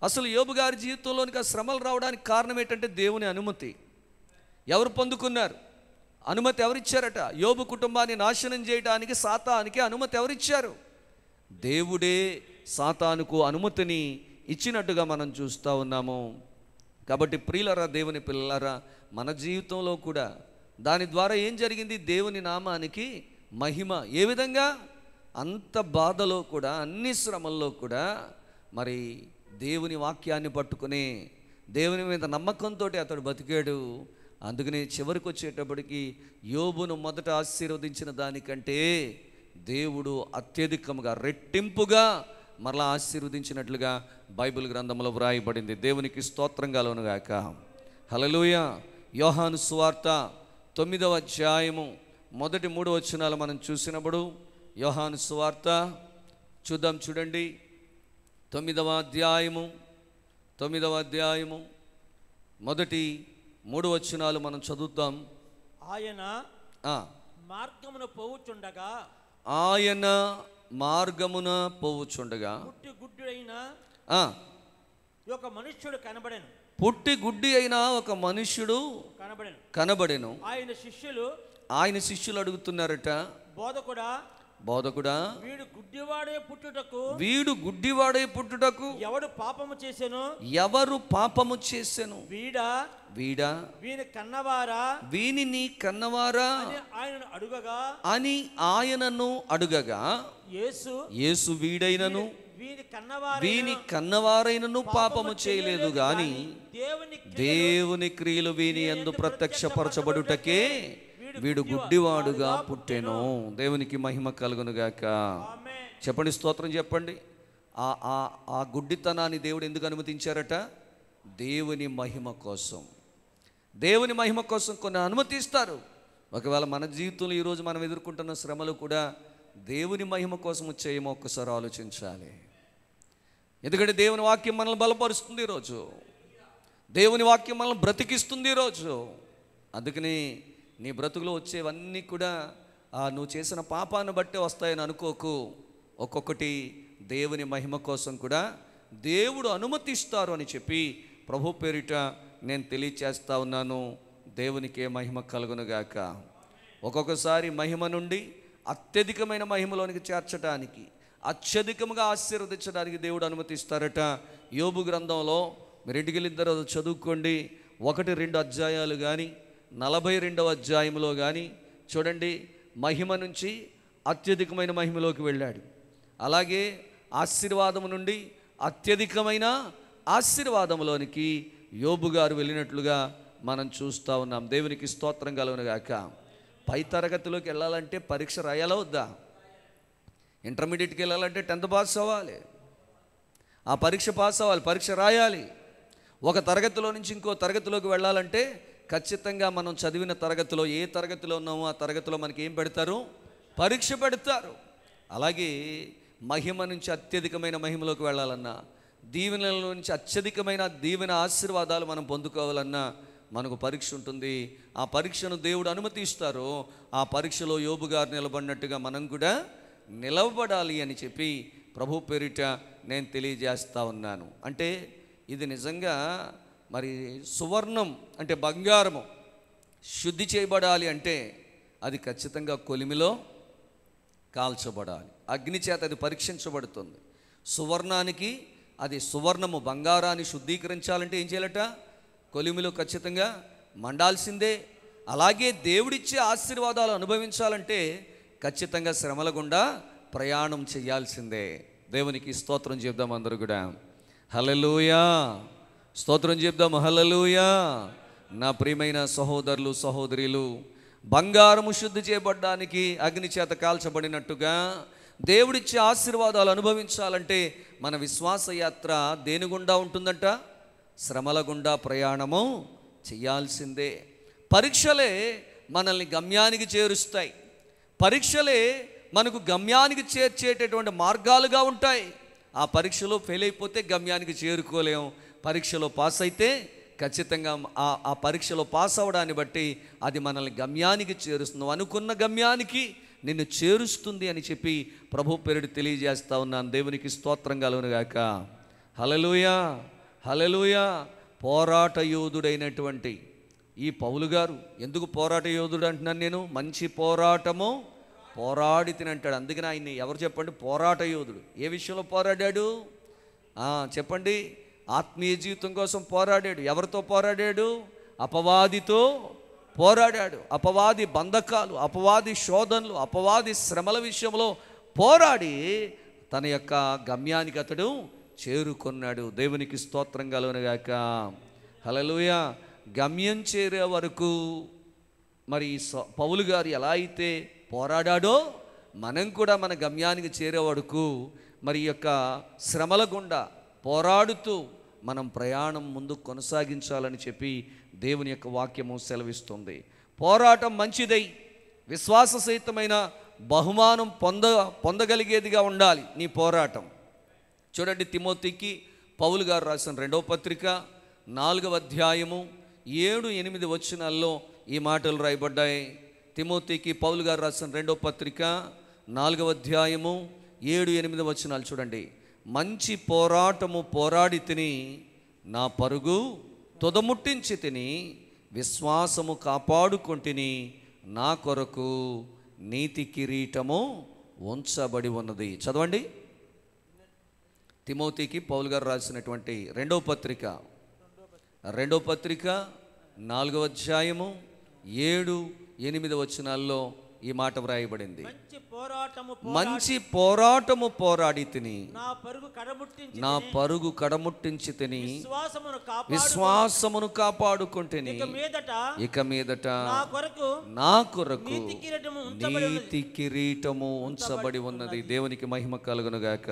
అసలు యోబు గారి జీవితంలోనికి ఆ శ్రమలు రావడానికి కారణం ఏంటంటే దేవుని అనుమతి. ఎవరు పొందుకున్నారు? అనుమతి ఎవరిచ్చారట? యోబు కుటుంబాన్ని నాశనం చేయడానికి సాతానికి అనుమతి ఎవరిచ్చారు? దేవుడే సాతానుకు అనుమతిని ఇచ్చినట్టుగా మనం చూస్తూ ఉన్నాము. కాబట్టి ప్రియులరా, దేవుని పిల్లలారా, మన జీవితంలో కూడా దాని ద్వారా ఏం జరిగింది? దేవుని నామానికి మహిమ. ఏ విధంగా? అంత బాధలో కూడా, అన్ని శ్రమల్లో కూడా మరి దేవుని వాక్యాన్ని పట్టుకుని దేవుని మీద నమ్మకంతో అతడు బతికాడు. అందుకని చివరికి వచ్చేటప్పటికి యోబును మొదట ఆశీర్వదించిన దానికంటే దేవుడు అత్యధికముగా, రెట్టింపుగా మరలా ఆశీర్వదించినట్లుగా బైబిల్ గ్రంథంలో వ్రాయబడింది. దేవునికి స్తోత్రం కలుగునుగాక. హల్లెలూయా. యోహాను సువార్త 9వ అధ్యాయము మొదటి 3 వచనాలు మనం చూసినప్పుడు, యోహాను సువార్త చూద్దాం, చూడండి. 9వ అధ్యాయము మొదటి 3 వచనాలు మనం చదువుతాం. ఆయన మార్గమున పోవుచుండగా, ఆయన మార్గమున పోవుచుండగా పుట్టి గుడ్డైన ఒక మనుష్యుడు కనబడెను. పుట్టి గుడ్డి అయిన ఒక మనుష్యుడు కనబడెను. ఆయన శిష్యులు అడుగుతున్నారట, బోధకుడా, వీడు గుడ్డివాడే పుట్టుటకు ఎవరు పాపము చేసెను? వీడా వీనిని కన్నవారా అని ఆయనను అడుగగా, యేసు వీడైనను వీని కన్నవారైనను పాపము చేయలేదు గాని దేవుని క్రియలు వీని యందు ప్రత్యక్షపరచబడుటకే వీడు గుడ్డివాడుగా పుట్టెను. దేవునికి మహిమ కలుగునుగాక. చెప్పండి, స్తోత్రం చెప్పండి. ఆ గుడ్డితనాన్ని దేవుడు ఎందుకు అనుమతించారట? దేవుని మహిమ కోసం. దేవుని మహిమ కోసం కొన్ని అనుమతిస్తారు. ఒకవేళ మన జీవితంలో ఈరోజు మనం ఎదుర్కొంటున్న శ్రమలు కూడా దేవుని మహిమ కోసం వచ్చేయేమో ఒక్కసారి ఆలోచించాలి. ఎందుకంటే దేవుని వాక్యం మనల్ని బలపరుస్తుంది ఈరోజు, దేవుని వాక్యం మనల్ని బ్రతికిస్తుంది ఈరోజు. అందుకని నీ బ్రతుకులో వచ్చేవన్నీ కూడా నువ్వు చేసిన పాపాన్ని బట్టే వస్తాయని అనుకోకు. ఒక్కొక్కటి దేవుని మహిమ కోసం కూడా దేవుడు అనుమతిస్తారు అని చెప్పి ప్రభు పేరిట నేను తెలియచేస్తా ఉన్నాను. దేవునికే మహిమ కలుగునుగాక. ఒక్కొక్కసారి మహిమ నుండి అత్యధికమైన మహిమలోనికి చేర్చడానికి, అత్యధికంగా ఆశీర్వదించడానికి దేవుడు అనుమతిస్తారట. యోబు గ్రంథంలో మీరు ఇంటికి వెళ్ళిన తర్వాత చదువుకోండి. 1-2 అధ్యాయాలు కానీ 42వ అధ్యాయంలో కానీ చూడండి, మహిమ నుంచి అత్యధికమైన మహిమలోకి వెళ్ళాడు. అలాగే ఆశీర్వాదం నుండి అత్యధికమైన ఆశీర్వాదంలోనికి యోబు గారు వెళ్ళినట్లుగా మనం చూస్తూ ఉన్నాం. దేవునికి స్తోత్రం కలుగునుగాక. పై తరగతిలోకి వెళ్ళాలంటే పరీక్ష రాయాలా వద్దా? ఇంటర్మీడియట్కి వెళ్ళాలంటే 10th పాస్ అవ్వాలి, ఆ పరీక్ష పాస్ అవ్వాలి, పరీక్ష రాయాలి. ఒక తరగతిలో నుంచి ఇంకో తరగతిలోకి వెళ్ళాలంటే ఖచ్చితంగా మనం చదివిన తరగతిలో ఏ తరగతిలో ఉన్నామో ఆ తరగతిలో మనకి ఏం పెడతారు? పరీక్ష పెడతారు. అలాగే మహిమ నుంచి అత్యధికమైన మహిమలోకి వెళ్ళాలన్నా, దీవెనల నుంచి అత్యధికమైన దీవెన ఆశీర్వాదాలు మనం పొందుకోవాలన్నా మనకు పరీక్ష ఉంటుంది. ఆ పరీక్షను దేవుడు అనుమతిస్తారు. ఆ పరీక్షలో యోబు గారు నిలబడినట్టుగా మనం కూడా నిలవబడాలి అని చెప్పి ప్రభు పేరిట నేను తెలియజేస్తా ఉన్నాను. అంటే ఇది నిజంగా మరి సువర్ణం అంటే బంగారము శుద్ధి చేయబడాలి అంటే అది ఖచ్చితంగా కొలిమిలో కాల్చబడాలి, అగ్ని చేత అది పరీక్షించబడుతుంది. సువర్ణానికి అది సువర్ణము బంగారాన్ని శుద్ధీకరించాలంటే ఏం చేయాలట? కొలిమిలో ఖచ్చితంగా మండాల్సిందే. అలాగే దేవుడిచ్చే ఆశీర్వాదాలు అనుభవించాలంటే ఖచ్చితంగా శ్రమల గుండా ప్రయాణం చేయాల్సిందే. దేవునికి స్తోత్రం చెప్దాం అందరూ కూడా. హల్లెలూయా, స్తోత్రం చెప్దాం. హల్లెలూయా. నా ప్రియమైన సహోదరులు సహోదరులు, బంగారము శుద్ధి చేయబడ్డానికి అగ్ని చేత కాల్చబడినట్టుగా దేవుడిచ్చే ఆశీర్వాదాలు అనుభవించాలంటే మన విశ్వాస యాత్ర దేని గుండా ఉంటుందంట? శ్రమల గుండా ప్రయాణము చేయాల్సిందే. పరీక్షలే మనల్ని గమ్యానికి చేరుస్తాయి. పరీక్షలే మనకు గమ్యానికి చేర్చేటటువంటి మార్గాలుగా ఉంటాయి. ఆ పరీక్షలో ఫెయిల్ అయిపోతే గమ్యానికి చేరుకోలేము. పరీక్షలో పాస్ అయితే ఖచ్చితంగా ఆ పరీక్షలో పాస్ అవ్వడాన్ని బట్టి అది మనల్ని గమ్యానికి చేరుస్తుంది. అనుకున్న గమ్యానికి నిన్ను చేరుస్తుంది అని చెప్పి ప్రభు పేరుడు తెలియజేస్తా ఉన్నాను. దేవునికి స్తోత్రం కలుగునుగాక. హల్లెలూయా, హల్లెలూయా. పోరాట యోధుడైనటువంటి ఈ పౌలు గారు ఎందుకు పోరాట యోధుడు అంటున్నాను నేను? మంచి పోరాటము పోరాడి తినంటాడు. అందుకని ఆయన్ని ఎవరు చెప్పండి? పోరాట యోధుడు. ఏ విషయంలో పోరాడాడు చెప్పండి? ఆత్మీయ జీవితం కోసం పోరాడాడు. ఎవరితో పోరాడాడు? అపవాదితో పోరాడాడు. అపవాది బంధకాలు, అపవాది శోధనలు, అపవాది శ్రమల విషయంలో పోరాడి తన యొక్క గమ్యానికి అతడు చేరుకున్నాడు. దేవునికి స్తోత్రం కలుగునుగాక. హల్లెలూయా. గమ్యం చేరే వరకు మరి పౌలు గారు ఎలా అయితే పోరాడాడో మనం కూడా మన గమ్యానికి చేరే వరకు మరి యొక్క శ్రమల గుండా పోరాడుతూ మనం ప్రయాణం ముందు కొనసాగించాలని చెప్పి దేవుని యొక్క వాక్యము సెలవిస్తుంది. పోరాటం మంచిదై విశ్వాస సహితమైన బహుమానం పొందగలిగేదిగా ఉండాలి నీ పోరాటం. చూడండి, తిమోతికి పౌలు గారు రాసిన 2వ పత్రిక 4వ అధ్యాయము 7-8 వచనాల్లో ఈ మాటలు రాయబడ్డాయి. తిమోతికి పౌలు గారు రాసిన 2వ పత్రిక 4వ అధ్యాయము 7-8 వచనాలు చూడండి. మంచి పోరాటము పోరాడి తిని, నా పరుగు తుదముట్టించి తిని, విశ్వాసము కాపాడుకొంటిని, నా కొరకు నీతి కిరీటము ఉంచబడి ఉన్నది. చదవండి. తిమోతికి పౌలు గారు రాసినటువంటి 2వ పత్రిక 4వ అధ్యాయము 7-8 వచనాల్లో ఈ మాట వ్రాయబడింది. మంచి పోరాటము పోరాడి తిని, నా పరుగు కడముట్టించి తిని, విశ్వాసమును కాపాడుకుంటేని, ఇక మీదట నా కొరకు నీతి కిరీటము ఉంచబడి ఉన్నది. దేవునికి మహిమ కలుగునుగాక.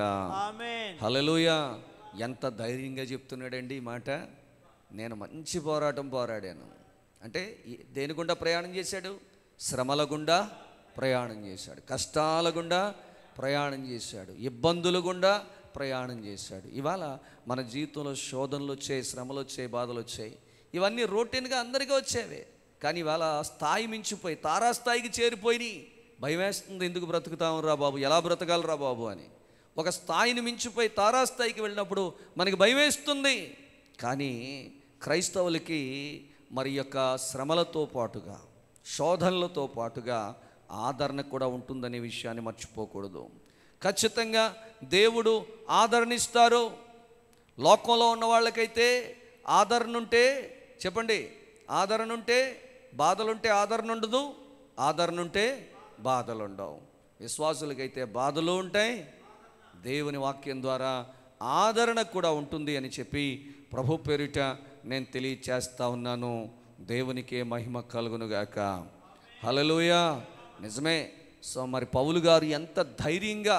హల్లెలూయా. ఎంత ధైర్యంగా చెప్తున్నాడండి ఈ మాట. నేను మంచి పోరాటం పోరాడాను అంటే దేని గుండా ప్రయాణం చేశాడు? శ్రమల గుండా ప్రయాణం చేశాడు, కష్టాల గుండా ప్రయాణం చేశాడు, ఇబ్బందుల గుండా ప్రయాణం చేశాడు. ఇవాళ మన జీవితంలో శోధనలు వచ్చాయి, శ్రమలు వచ్చాయి, బాధలు వచ్చాయి. ఇవన్నీ రొటీన్గా అందరికీ వచ్చేవే. కానీ ఇవాళ స్థాయి మించిపోయి తారాస్థాయికి చేరిపోయి భయం వేస్తుంది. ఎందుకు బ్రతుకుతాం రా బాబు, ఎలా బ్రతకాలి రా బాబు అని. ఒక స్థాయిని మించిపోయి తారాస్థాయికి వెళ్ళినప్పుడు మనకి భయం వేస్తుంది. కానీ క్రైస్తవులకి మరి యొక్క శ్రమలతో పాటుగా, శోధనలతో పాటుగా ఆదరణ కూడా ఉంటుందనే విషయాన్ని మర్చిపోకూడదు. ఖచ్చితంగా దేవుడు ఆదరణ ఇస్తారు. లోకంలో ఉన్న వాళ్ళకైతే ఆదరణ ఉంటే, చెప్పండి, ఆదరణ ఉంటే బాధలుంటే ఆదరణ ఉండదు, ఆదరణ ఉంటే బాధలు ఉండవు. విశ్వాసులకైతే బాధలు ఉంటాయి, దేవుని వాక్యం ద్వారా ఆదరణ కూడా ఉంటుంది అని చెప్పి ప్రభు పేరిట నేను తెలియచేస్తా ఉన్నాను. దేవునికే మహిమ కలుగునుగాక. హల్లెలూయా. నిజమే. సో మరి పౌలు గారు ఎంత ధైర్యంగా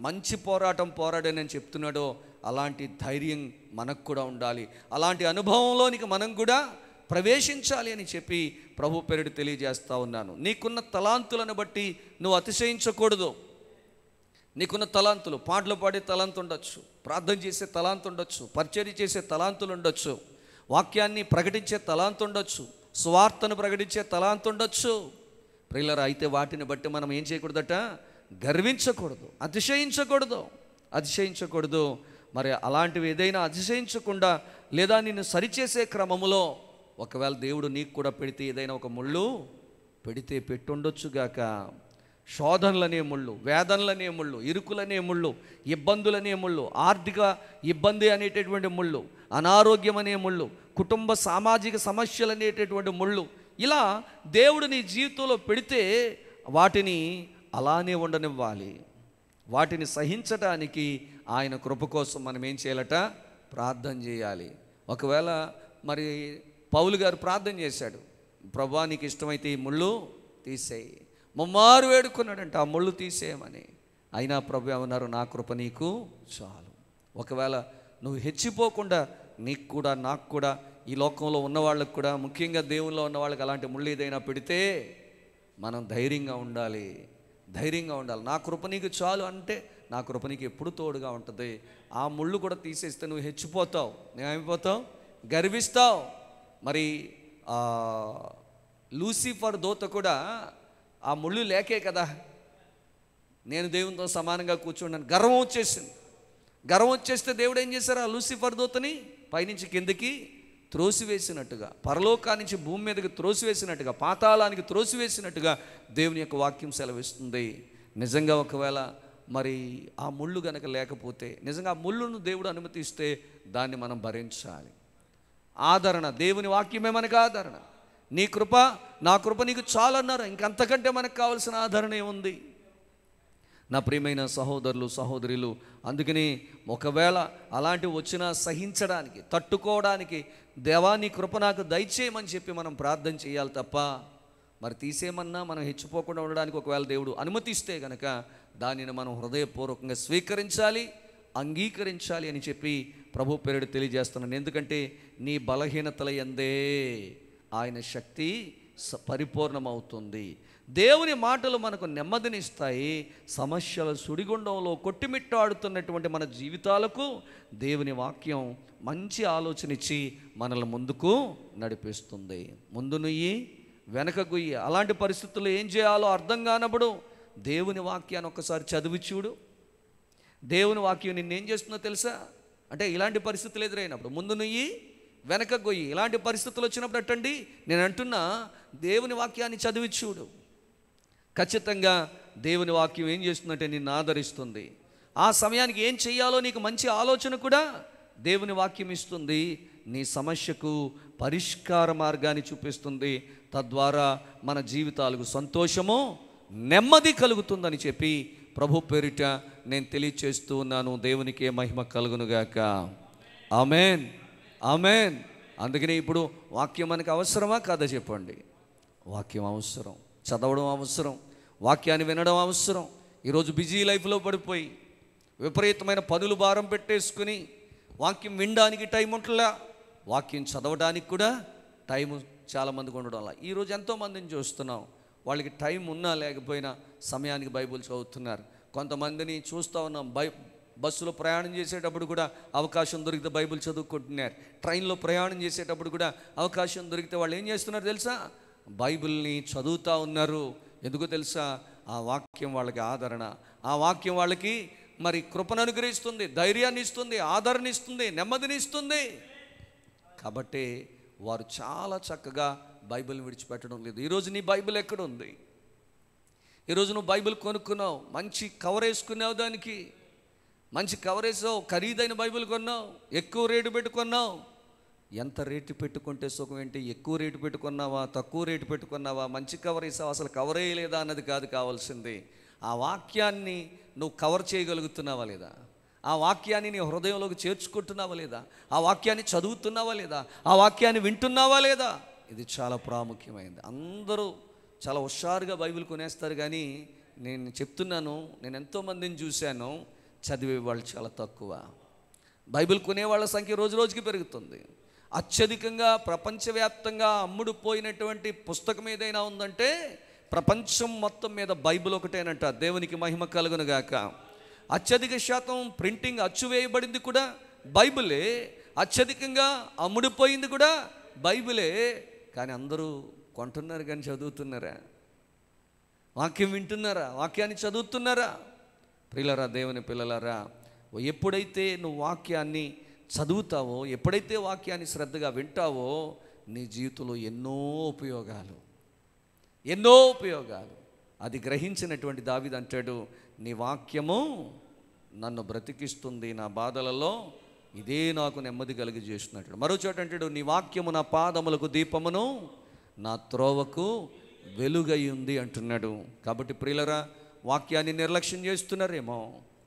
మంచి పోరాటం పోరాడని చెప్తున్నాడో అలాంటి ధైర్యం మనకు కూడా ఉండాలి. అలాంటి అనుభవంలోనికి మనం కూడా ప్రవేశించాలి అని చెప్పి ప్రభు పేరిట తెలియజేస్తా ఉన్నాను. నీకున్న తలాంతులను బట్టి నువ్వు అతిశయించకూడదు. నీకున్న తలాంతులు, పాటలు పాడే తలాంతు ఉండొచ్చు, ప్రార్థన చేసే తలాంతు ఉండొచ్చు, పరిచర్య చేసే తలాంతులు ఉండొచ్చు, వాక్యాన్ని ప్రకటించే తలాంతు ఉండొచ్చు, స్వార్థను ప్రకటించే తలాంతు ఉండొచ్చు. ప్రియులారా, అయితే వాటిని బట్టి మనం ఏం చేయకూడదట? గర్వించకూడదు, అతిశయించకూడదు. మరి అలాంటివి ఏదైనా అతిశయించకుండా, లేదా నిన్ను సరిచేసే క్రమములో ఒకవేళ దేవుడు నీకు కూడా పెడితే, ఏదైనా ఒక ముళ్ళు పెడితే పెట్టుండొచ్చుగాక. శోధనలనే ముళ్ళు, వేదనలనే ముళ్ళు, ఇరుకులనే ముళ్ళు, ఇబ్బందులనే ముళ్ళు, ఆర్థిక ఇబ్బంది అనేటటువంటి ముళ్ళు, అనారోగ్యం అనే ముళ్ళు, కుటుంబ సామాజిక సమస్యలు అనేటటువంటి ముళ్ళు, ఇలా దేవుడు నీ జీవితంలో పెడితే వాటిని అలానే ఉండనివ్వాలి. వాటిని సహించటానికి ఆయన కృప కోసం మనం ఏం చేయాలట? ప్రార్థన చేయాలి. ఒకవేళ మరి పౌలు గారు ప్రార్థన చేశాడు, ప్రభువా నీకు ఇష్టమైతే ఈ ముళ్ళు తీసేయి. ముమ్మారు వేడుకున్నాడంట ఆ ముళ్ళు తీసేయమని. అయినా ప్రభు ఏమన్నారు? నా కృప నీకు చాలు. ఒకవేళ నువ్వు హెచ్చిపోకుండా నీకు కూడా, నాకు కూడా, ఈ లోకంలో ఉన్న వాళ్ళకు కూడా, ముఖ్యంగా దేవుల్లో ఉన్న వాళ్ళకి అలాంటి ముళ్ళు ఏదైనా పెడితే మనం ధైర్యంగా ఉండాలి. నా కృప నీకు చాలు అంటే నా కృప నీకు ఎప్పుడు తోడుగా ఉంటుంది. ఆ ముళ్ళు కూడా తీసేస్తే నువ్వు హెచ్చిపోతావు, ఏమైపోతావు? గర్విస్తావు. మరి లూసిఫర్ దూత కూడా ఆ ముళ్ళు లేకే కదా నేను దేవునితో సమానంగా కూర్చున్నాను, గర్వం వచ్చేస్తే దేవుడు ఏం చేశారు? ఆ లూసిఫర్ దూతని పైనుంచి కిందకి త్రోసివేసినట్టుగా, పరలోకానికి భూమి మీదకి త్రోసివేసినట్టుగా, పాతాళానికి త్రోసివేసినట్టుగా దేవుని యొక్క వాక్యం సెలవిస్తుంది. నిజంగా ఒకవేళ మరి ఆ ముళ్ళు గనక లేకపోతే, నిజంగా ఆ ముళ్ళును దేవుడు అనుమతిస్తే దాన్ని మనం భరించాలి. ఆదరణ, దేవుని వాక్యమే మనకు ఆదరణ. నీ కృప, నా కృప నీకు చాలన్నారు. ఇంకంతకంటే మనకు కావాల్సిన ఆదరణ ఏముంది? నా ప్రియమైన సహోదరులు, సహోదరులు, అందుకని ఒకవేళ అలాంటివి వచ్చినా సహించడానికి, తట్టుకోవడానికి దేవా నీ కృప నాకు దయచేయమని చెప్పి మనం ప్రార్థన చేయాలి తప్ప, మరి తీసేయమన్నా మనం హెచ్చిపోకుండా ఉండడానికి ఒకవేళ దేవుడు అనుమతిస్తే కనుక దానిని మనం హృదయపూర్వకంగా స్వీకరించాలి, అంగీకరించాలి అని చెప్పి ప్రభు పేరుడు తెలియజేస్తున్నాను. ఎందుకంటే నీ బలహీనతల యందే ఆయన శక్తి పరిపూర్ణమవుతుంది. దేవుని మాటలు మనకు నెమ్మదినిస్తాయి. సమస్యల సుడిగుండంలో కొట్టిమిట్టాడుతున్నటువంటి మన జీవితాలకు దేవుని వాక్యం మంచి ఆలోచన ఇచ్చి మనల్ని ముందుకు నడిపిస్తుంది. ముందు నుయ్యి వెనక గుయ్యి. అలాంటి పరిస్థితుల్లో ఏం చేయాలో అర్థం కానప్పుడు దేవుని వాక్యాన్ని ఒక్కసారి చదివి చూడు. దేవుని వాక్యం నిన్నేం చేస్తుందో తెలుసా? అంటే ఇలాంటి పరిస్థితులు ఎదురైనప్పుడు ముందు నుయ్యి వెనక గొయ్యి. ఇలాంటి పరిస్థితులు వచ్చినప్పుడు అట్టండి, నేను అంటున్నా దేవుని వాక్యాన్ని చదివి చూడు. ఖచ్చితంగా దేవుని వాక్యం ఏం చేస్తుందంటే నిన్ను ఆదరిస్తుంది. ఆ సమయానికి ఏం చెయ్యాలో నీకు మంచి ఆలోచన కూడా దేవుని వాక్యం ఇస్తుంది. నీ సమస్యకు పరిష్కార మార్గాన్ని చూపిస్తుంది. తద్వారా మన జీవితాలకు సంతోషము, నెమ్మది కలుగుతుందని చెప్పి ప్రభు పేరిట నేను తెలియచేస్తూ ఉన్నాను. దేవునికే మహిమ కలుగునుగాక. Amen, amen. అందుకని ఇప్పుడు వాక్యం మనకు అవసరమా కాదా చెప్పండి? వాక్యం అవసరం, చదవడం అవసరం, వాక్యాన్ని వినడం అవసరం. ఈరోజు బిజీ లైఫ్లో పడిపోయి విపరీతమైన పనులు భారం పెట్టేసుకుని వాక్యం వినడానికి టైం ఉంటుందా, వాక్యం చదవడానికి కూడా టైం చాలామందికి ఉండడం వల్ల ఈరోజు ఎంతోమందిని చూస్తున్నాం. వాళ్ళకి టైం ఉన్నా లేకపోయినా సమయానికి బైబిల్ చదువుతున్నారు. కొంతమందిని చూస్తూ ఉన్నాం, బస్సులో ప్రయాణం చేసేటప్పుడు కూడా అవకాశం దొరికితే బైబిల్ చదువుకుంటున్నారు. ట్రైన్లో ప్రయాణం చేసేటప్పుడు కూడా అవకాశం దొరికితే వాళ్ళు ఏం చేస్తున్నారు తెలుసా? బైబిల్ని చదువుతూ ఉన్నారు. ఎందుకో తెలుసా? ఆ వాక్యం వాళ్ళకి ఆదరణ, ఆ వాక్యం వాళ్ళకి మరి కృపను అనుగ్రహిస్తుంది, ధైర్యాన్ని ఇస్తుంది, ఆదరణ ఇస్తుంది, నెమ్మదిని ఇస్తుంది. కాబట్టి వారు చాలా చక్కగా బైబిల్ని విడిచిపెట్టడం లేదు. ఈరోజు నీ బైబిల్ ఎక్కడ ఉంది? ఈరోజు నువ్వు బైబిల్ కొనుక్కున్నావు, మంచి కవర్ వేసుకున్నావు, దానికి మంచి కవర్ వేసావు, ఖరీదైన బైబిల్ కొన్నావు, ఎక్కువ రేటు పెట్టుకున్నావు. ఎంత రేటు పెట్టుకుంటే సుఖం ఏంటి? ఎక్కువ రేటు పెట్టుకున్నావా, తక్కువ రేటు పెట్టుకున్నావా, మంచి కవర్ వేసావా, అసలు కవర్ వేయలేదా అన్నది కాదు కావాల్సింది. ఆ వాక్యాన్ని నువ్వు కవర్ చేయగలుగుతున్నావా లేదా? ఆ వాక్యాన్ని నీ హృదయంలోకి చేర్చుకుంటున్నావా లేదా? ఆ వాక్యాన్ని చదువుతున్నావా లేదా? ఆ వాక్యాన్ని వింటున్నావా లేదా? ఇది చాలా ప్రాముఖ్యమైనది. అందరూ చాలా హుషారుగా బైబిల్ కొనేస్తారు, కానీ నేను చెప్తున్నాను, నేను ఎంతోమందిని చూశాను, చదివే వాళ్ళు చాలా తక్కువ. బైబిల్ కొనేవాళ్ళ సంఖ్య రోజు రోజుకి పెరుగుతుంది. అత్యధికంగా ప్రపంచవ్యాప్తంగా అమ్ముడు పోయినటువంటి పుస్తకం ఏదైనా ఉందంటే ప్రపంచం మొత్తం మీద బైబిల్ ఒకటేనంట. దేవునికి మహిమ కలుగునుగాక. అత్యధిక శాతం ప్రింటింగ్ అచ్చు వేయబడింది కూడా బైబిలే, అత్యధికంగా అమ్ముడుపోయింది కూడా బైబిలే. కానీ అందరూ కొంటున్నారు కానీ చదువుతున్నారా? వాక్యం వింటున్నారా? వాక్యాన్ని చదువుతున్నారా? ప్రియులారా, దేవుని పిల్లలారా, ఎప్పుడైతే నువ్వు వాక్యాన్ని చదువుతావో, ఎప్పుడైతే వాక్యాన్ని శ్రద్ధగా వింటావో, నీ జీవితంలో ఎన్నో ఉపయోగాలు. అది గ్రహించినటువంటి దావీదు అంటాడు, నీ వాక్యము నన్ను బ్రతికిస్తుంది, నా బాధలలో ఇదే నాకు నెమ్మది కలిగి చేస్తున్నట్టు. మరో చోట అంటాడు, నీ వాక్యము నా పాదములకు దీపమును, నా త్రోవకు వెలుగై ఉంది అంటున్నాడు. కాబట్టి ప్రియులరా, వాక్యాన్ని నిర్లక్ష్యం చేస్తున్నారేమో,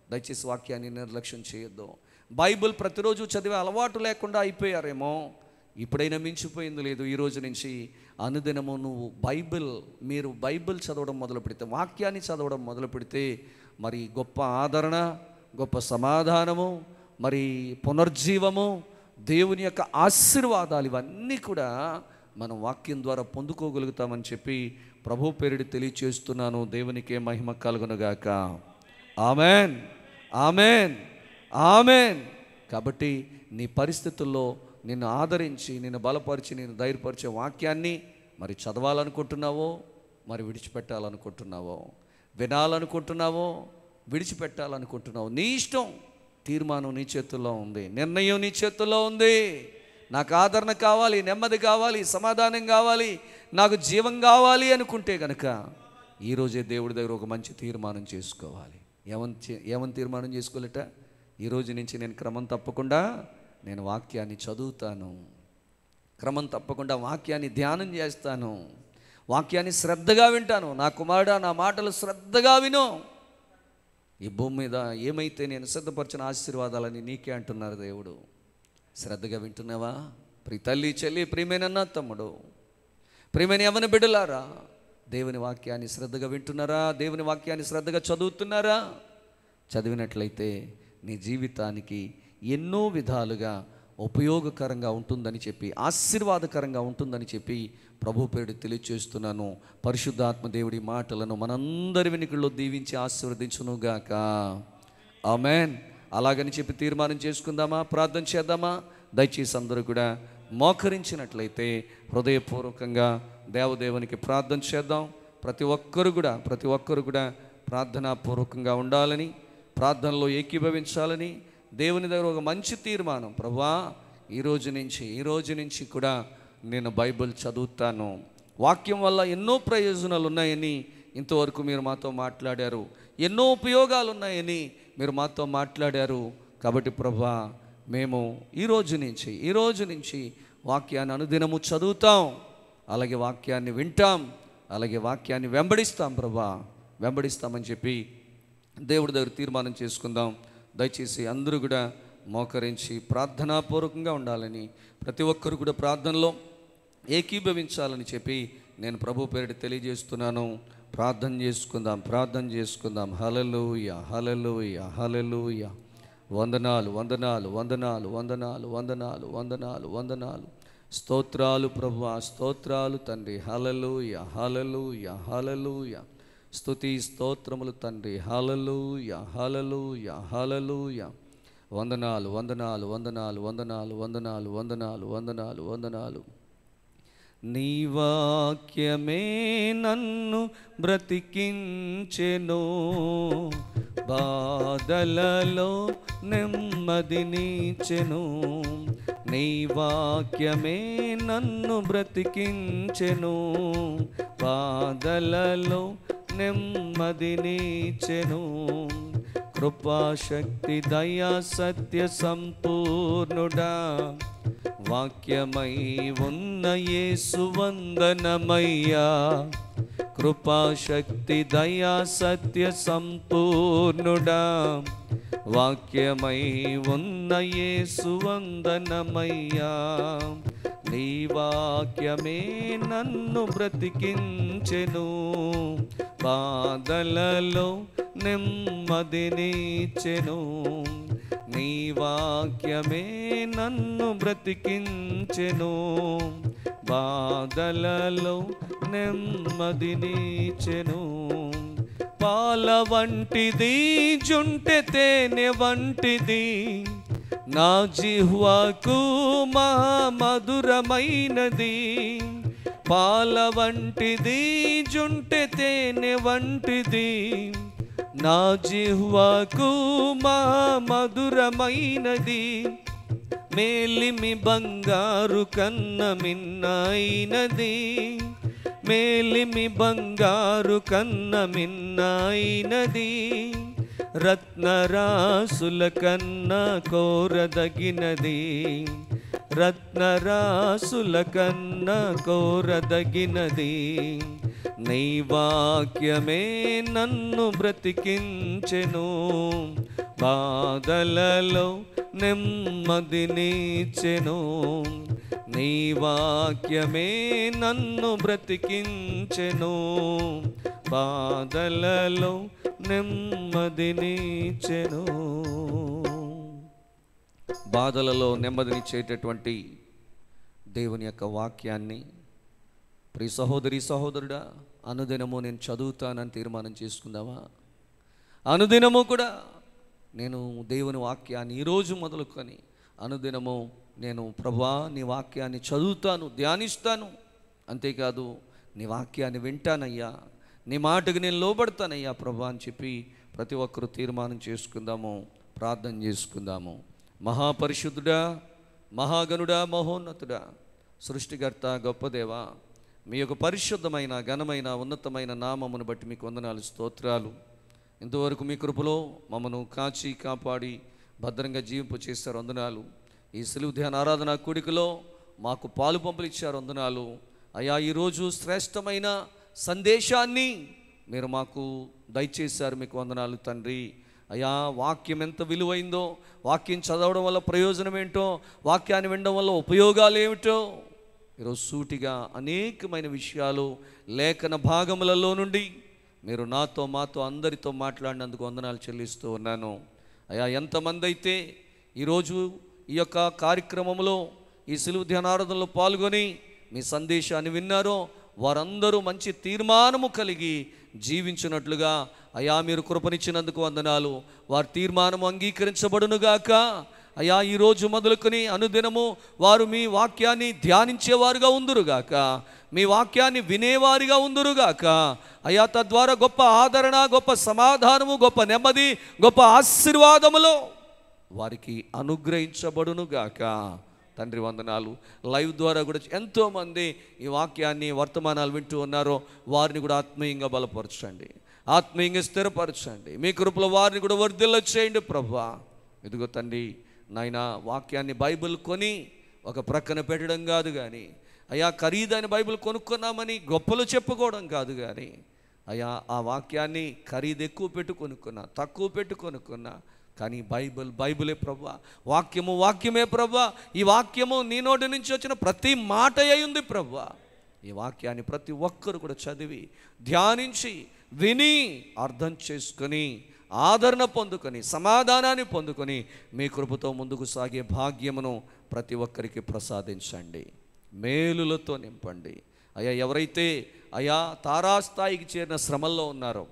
దయచేసి వాక్యాన్ని నిర్లక్ష్యం చేయొద్దు. బైబిల్ ప్రతిరోజు చదివే అలవాటు లేకుండా అయిపోయారేమో, ఇప్పుడైనా మించిపోయింది లేదు. ఈరోజు నుంచి అనుదినము మీరు బైబిల్ చదవడం మొదలు పెడితే, వాక్యాన్ని చదవడం మొదలు పెడితే, మరి గొప్ప ఆదరణ, గొప్ప సమాధానము, మరి పునర్జీవము, దేవుని యొక్క ఆశీర్వాదాలు, ఇవన్నీ కూడా మనం వాక్యం ద్వారా పొందుకోగలుగుతామని చెప్పి ప్రభు పేరుడి తెలియచేస్తున్నాను. దేవునికే మహిమ కలుగునుగాక. Amen, amen, amen. కాబట్టి నీ పరిస్థితుల్లో నిన్ను ఆదరించి, నిన్ను బలపరిచి, నిన్ను ధైర్యపరిచే వాక్యాన్ని మరి చదవాలనుకుంటున్నావో, మరి విడిచిపెట్టాలనుకుంటున్నావో, వినాలనుకుంటున్నావో, విడిచిపెట్టాలనుకుంటున్నావో, నీ ఇష్టం. తీర్మానం నీ చేతుల్లో ఉంది, నిర్ణయం నీ చేతుల్లో ఉంది. నాకు ఆదరణ కావాలి, నెమ్మది కావాలి, సమాధానం కావాలి, నాకు జీవం కావాలి అనుకుంటే కనుక ఈరోజే దేవుడి దగ్గర ఒక మంచి తీర్మానం చేసుకోవాలి. ఏమని తీర్మానం చేసుకోలేట? ఈరోజు నుంచి నేను క్రమం తప్పకుండా నేను వాక్యాన్ని చదువుతాను, క్రమం తప్పకుండా వాక్యాన్ని ధ్యానం చేస్తాను, వాక్యాన్ని శ్రద్ధగా వింటాను. నా కుమారుడా, నా మాటలు శ్రద్ధగా విను. ఈ భూమి మీద ఏమైతే నేను సిద్ధపరిచిన ఆశీర్వాదాలని నీకే అంటున్నారు దేవుడు. శ్రద్ధగా వింటున్నావా? ప్రియ తల్లి, చెల్లి, ప్రియమైన తమ్ముడు, ప్రియమైన యవ్వన బిడ్డలారా, దేవుని వాక్యాన్ని శ్రద్ధగా వింటున్నారా? దేవుని వాక్యాన్ని శ్రద్ధగా చదువుతున్నారా? చదివినట్లయితే నీ జీవితానికి ఎన్నో విధాలుగా ఉపయోగకరంగా ఉంటుందని చెప్పి, ఆశీర్వాదకరంగా ఉంటుందని చెప్పి ప్రభు పేరు తెలియచేస్తున్నాను. పరిశుద్ధాత్మ దేవుడి మాటలను మనందరి వెనుకల్లో దీవించి ఆశీర్వదించునుగాక. ఆమెన్. అలాగని చెప్పి తీర్మానం చేసుకుందామా? ప్రార్థన చేద్దామా? దయచేసి అందరూ కూడా మోకరించినట్లయితే హృదయపూర్వకంగా దేవదేవునికి ప్రార్థన చేద్దాం. ప్రతి ఒక్కరు కూడా ప్రార్థనాపూర్వకంగా ఉండాలని, ప్రార్థనలో ఏకీభవించాలని, దేవుని దగ్గర ఒక మంచి తీర్మానం, ప్రభువా ఈ రోజు నుంచి కూడా నేను బైబిల్ చదువుతాను, వాక్యం వల్ల ఎన్నో ప్రయోజనాలు ఉన్నాయని ఇంతవరకు మీరు మాతో మాట్లాడారు, ఎన్నో ఉపయోగాలు ఉన్నాయని మీరు మాతో మాట్లాడారు. కాబట్టి ప్రభువా, మేము ఈ రోజు నుంచి వాక్యాన్ని అనుదినము చదువుతాం, అలాగే వాక్యాన్ని వింటాం, అలాగే వాక్యాన్ని వెంబడిస్తాం. ప్రభువా, వెంబడిస్తామని చెప్పి దేవుడి దగ్గర తీర్మానం చేసుకుందాం. దయచేసి అందరూ కూడా మోకరించి ప్రార్థనాపూర్వకంగా ఉండాలని, ప్రతి ఒక్కరు కూడా ప్రార్థనలో ఏకీభవించాలని చెప్పి నేను ప్రభు పేరిట తెలియజేస్తున్నాను. ప్రార్థన చేసుకుందాం. హల్లెలూయా, హల్లెలూయా, హల్లెలూయా. వందనాలు. స్తోత్రాలు ప్రభువా, స్తోత్రాలు తండ్రి. హల్లెలూయా, హల్లెలూయా, హల్లెలూయా. స్తుతి స్తోత్రములు తండ్రి. హల్లెలూయా, హల్లెలూయా, హల్లెలూయా. వందనాలు. నీ వాక్యమే నన్ను బ్రతికించెను, బాధ బాధలలో నెమ్మదినిచ్చెను, నీ వాక్యమే నన్ను బ్రతికించెను. బాధలలో నెమ్మదినిచ్చెను, కృపాశక్తి దయా సత్య సంపూర్ణుడా, వాక్యమై ఉన్న యేసు వందనమయ్యా. కృపాశక్తి దయా సత్య సంపూర్ణుడా, వాక్యమై ఉన్న యేసు వందనమయ్యా. నీ వాక్యమే నన్ను బ్రతికించెను, బాధలలో నెమ్మదినిచ్చెను, నీ వాక్యమే నన్ను బ్రతికించెను, బాధలలో నెమ్మదినిచ్చెను. పాల వంటిది జుంటె తేనె వంటిది, నా జిహ్వకు మధురమైనది. పాల వంటిది జుంటె తేనె వంటిది, నా జిహ్వకు మధురమైనది. మేలిమి బంగారు కన్న మిన్నైనది, మేలిమి బంగారు కన్న మిన్నైనది. రత్నరాసుల కన్నా కోరదగినది, రత్నరాసుల కన్నా కోరదగినది. నీ వాక్యమే నన్ను బ్రతికించెను, బాధలలో నెమ్మదినిచ్చెను, నీ వాక్యమే నన్ను బ్రతికించెను, బాధలలో నెమ్మదినిచ్చెను. బాధలలో నెమ్మదినిచ్చేటటువంటి దేవుని యొక్క వాక్యాన్ని ప్రియ సహోదరి సహోదరుడా, అనుదినము నేను చదువుతానని తీర్మానం చేసుకుందామా? అనుదినము కూడా నేను దేవుని వాక్యాన్ని ఈరోజు మొదలుకొని అనుదినము నేను ప్రభువా నీ వాక్యాన్ని చదువుతాను, ధ్యానిస్తాను. అంతేకాదు నీ వాక్యాన్ని వింటానయ్యా, నీ మాటకు నేను లోబడతానయ్యా ప్రభువా అని చెప్పి ప్రతి ఒక్కరూ తీర్మానం చేసుకుందాము, ప్రార్థన చేసుకుందాము. మహాపరిశుద్ధుడా, మహాగణుడా, మహోన్నతుడా, సృష్టికర్త, గొప్ప దేవా, మీ యొక్క పరిశుద్ధమైన ఘనమైన ఉన్నతమైన నామమును బట్టి మీకు వందనాలు, స్తోత్రాలు. ఇంతవరకు మీ కృపలో మమ్మను కాచి కాపాడి భద్రంగా జీవింపు చేశారు, వందనాలు. ఈ సిలువ ధ్యాన ఆరాధన కూడికలో మాకు పాలు పంపులిచ్చారు, వందనాలు అయ్యా. ఈరోజు శ్రేష్టమైన సందేశాన్ని మీరు మాకు దయచేశారు, మీకు వందనాలు తండ్రి. అయ్యా, వాక్యం ఎంత విలువైందో, వాక్యం చదవడం వల్ల ప్రయోజనం ఏంటో, వాక్యాన్ని వినడం వల్ల ఉపయోగాలు ఏమిటో ఈరోజు సూటిగా అనేకమైన విషయాలు లేఖన భాగములలో నుండి మీరు నాతో మాతో అందరితో మాట్లాడినందుకు వందనాలు చెల్లిస్తూ ఉన్నాను. అయ్యా, ఎంతమంది అయితే ఈరోజు ఈ యొక్క కార్యక్రమంలో ఈ సిలువ ధ్యానారాధనలో పాల్గొని మీ సందేశాన్ని విన్నారో వారందరూ మంచి తీర్మానము కలిగి జీవించినట్లుగా అయ్యా మీరు కృపనిచ్చినందుకు వందనాలు. వారి తీర్మానము అంగీకరించబడునుగాక. అయ్యా, ఈరోజు మొదలుకొని అనుదినము వారు మీ వాక్యాన్ని ధ్యానించేవారుగా ఉందురుగాక, మీ వాక్యాన్ని వినేవారిగా ఉందురుగాక. అయ్యా, తద్వారా గొప్ప ఆదరణ, గొప్ప సమాధానము, గొప్ప నెమ్మది, గొప్ప ఆశీర్వాదములో వారికి అనుగ్రహించబడునుగాక. తండ్రి వందనాలు. లైవ్ ద్వారా కూడా ఎంతోమంది ఈ వాక్యాన్ని వర్తమానాలు వింటూ ఉన్నారో వారిని కూడా ఆత్మీయంగా బలపరచండి, ఆత్మీయంగా స్థిరపరచండి. మీ కృపలో వారిని కూడా వర్ధిల్ల చేయండి ప్రభువా. ఇదిగో తండ్రి నాయన, వాక్యాన్ని బైబిల్ కొని ఒక ప్రక్కన పెట్టడం కాదు కానీ అయ్యా, ఖరీదైన బైబిల్ కొనుక్కున్నామని గొప్పలు చెప్పుకోవడం కాదు కానీ అయ్యా, ఆ వాక్యాన్ని ఖరీదు ఎక్కువ పెట్టి కొనుక్కున్నా, తక్కువ పెట్టి కొనుక్కున్నా, కానీ బైబిలే ప్రభువా. వాక్యమే ప్రభువా. ఈ వాక్యము నీ నోటి నుంచి వచ్చిన ప్రతి మాట అయ్యింది ప్రభువా. ఈ వాక్యాన్ని ప్రతి ఒక్కరు కూడా చదివి ధ్యానించి విని అర్థం చేసుకొని ఆదరణ పొందుకొని సమాధానాన్ని పొందుకొని మీ కృపతో ముందుకు సాగే భాగ్యమును ప్రతి ఒక్కరికి ప్రసాదించండి, మేలులతో నింపండి. అయ్యా, ఎవరైతే అయ్యా తారాస్థాయికి చేరిన శ్రమల్లో ఉన్నారో,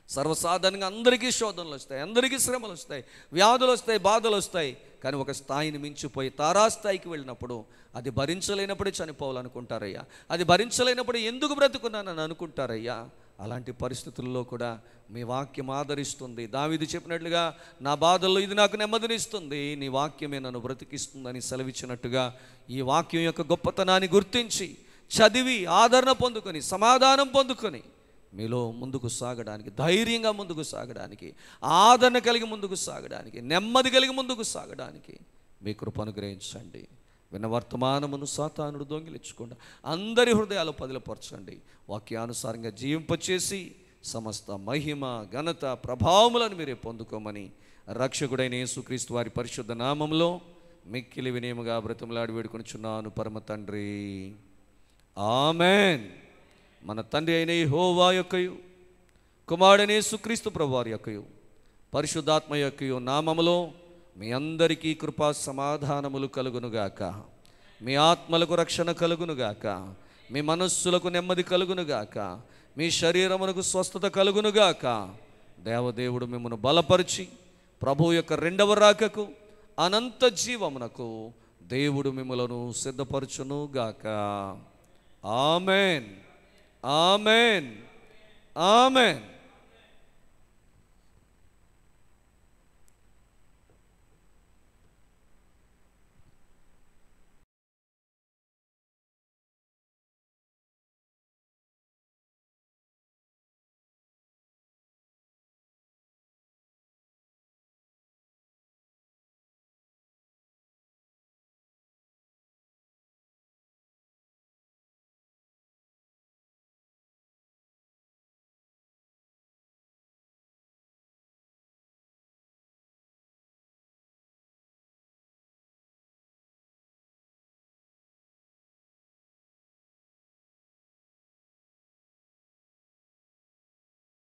సర్వసాధారణంగా అందరికీ శోధనలు వస్తాయి, అందరికీ శ్రమలు వస్తాయి, వ్యాధులు వస్తాయి, బాధలు వస్తాయి. కానీ ఒక స్థాయిని మించిపోయి తారాస్థాయికి వెళ్ళినప్పుడు అది భరించలేనప్పుడే చనిపోవాలనుకుంటారయ్యా. అది భరించలేనప్పుడు ఎందుకు బ్రతుకున్నానని అనుకుంటారయ్యా. అలాంటి పరిస్థితుల్లో కూడా మీ వాక్యం ఆదరిస్తుంది. దావీదు చెప్పినట్లుగా నా బాధల్లో ఇది నాకు నెమ్మదినిస్తుంది, నీ వాక్యమే నన్ను బ్రతికిస్తుందని సెలవిచ్చినట్టుగా ఈ వాక్యం యొక్క గొప్పతనాన్ని గుర్తించి చదివి ఆదరణ పొందుకొని సమాధానం పొందుకొని మీలో ముందుకు సాగడానికి, ధైర్యంగా ముందుకు సాగడానికి, ఆదరణ కలిగి ముందుకు సాగడానికి, నెమ్మది కలిగి ముందుకు సాగడానికి మీ కృప అనుగ్రహించండి. విన్న వర్తమానమును సాతానుడు దొంగిలించకుండా అందరి హృదయాలు పదిలపరచండి. వాక్యానుసారంగా జీవింపచేసి సమస్త మహిమ ఘనత ప్రభావములను మీరే పొందుకోమని రక్షకుడైన యేసుక్రీస్తు వారి పరిశుద్ధ నామములో మిక్కిలి వినయముగా బ్రతిమలాడి వేడుకొనుచున్నాను పరమ తండ్రి, ఆమెన్. మన తండ్రి అయిన యెహోవా యొక్కయు కుమారుడైన యేసుక్రీస్తు ప్రభువారి యొక్కయు పరిశుద్ధాత్మ యొక్కయు నామములో మీ అందరికీ కృపా సమాధానములు కలుగునుగాక. మీ ఆత్మలకు రక్షణ కలుగునుగాక. మీ మనస్సులకు నెమ్మది కలుగునుగాక. మీ శరీరమునకు స్వస్థత కలుగునుగాక. దేవదేవుడు మిమ్మను బలపరిచి ప్రభు యొక్క రెండవ రాకకు అనంత జీవమునకు దేవుడు మిమ్మలను సిద్ధపరచునుగాక. Amen, amen, amen.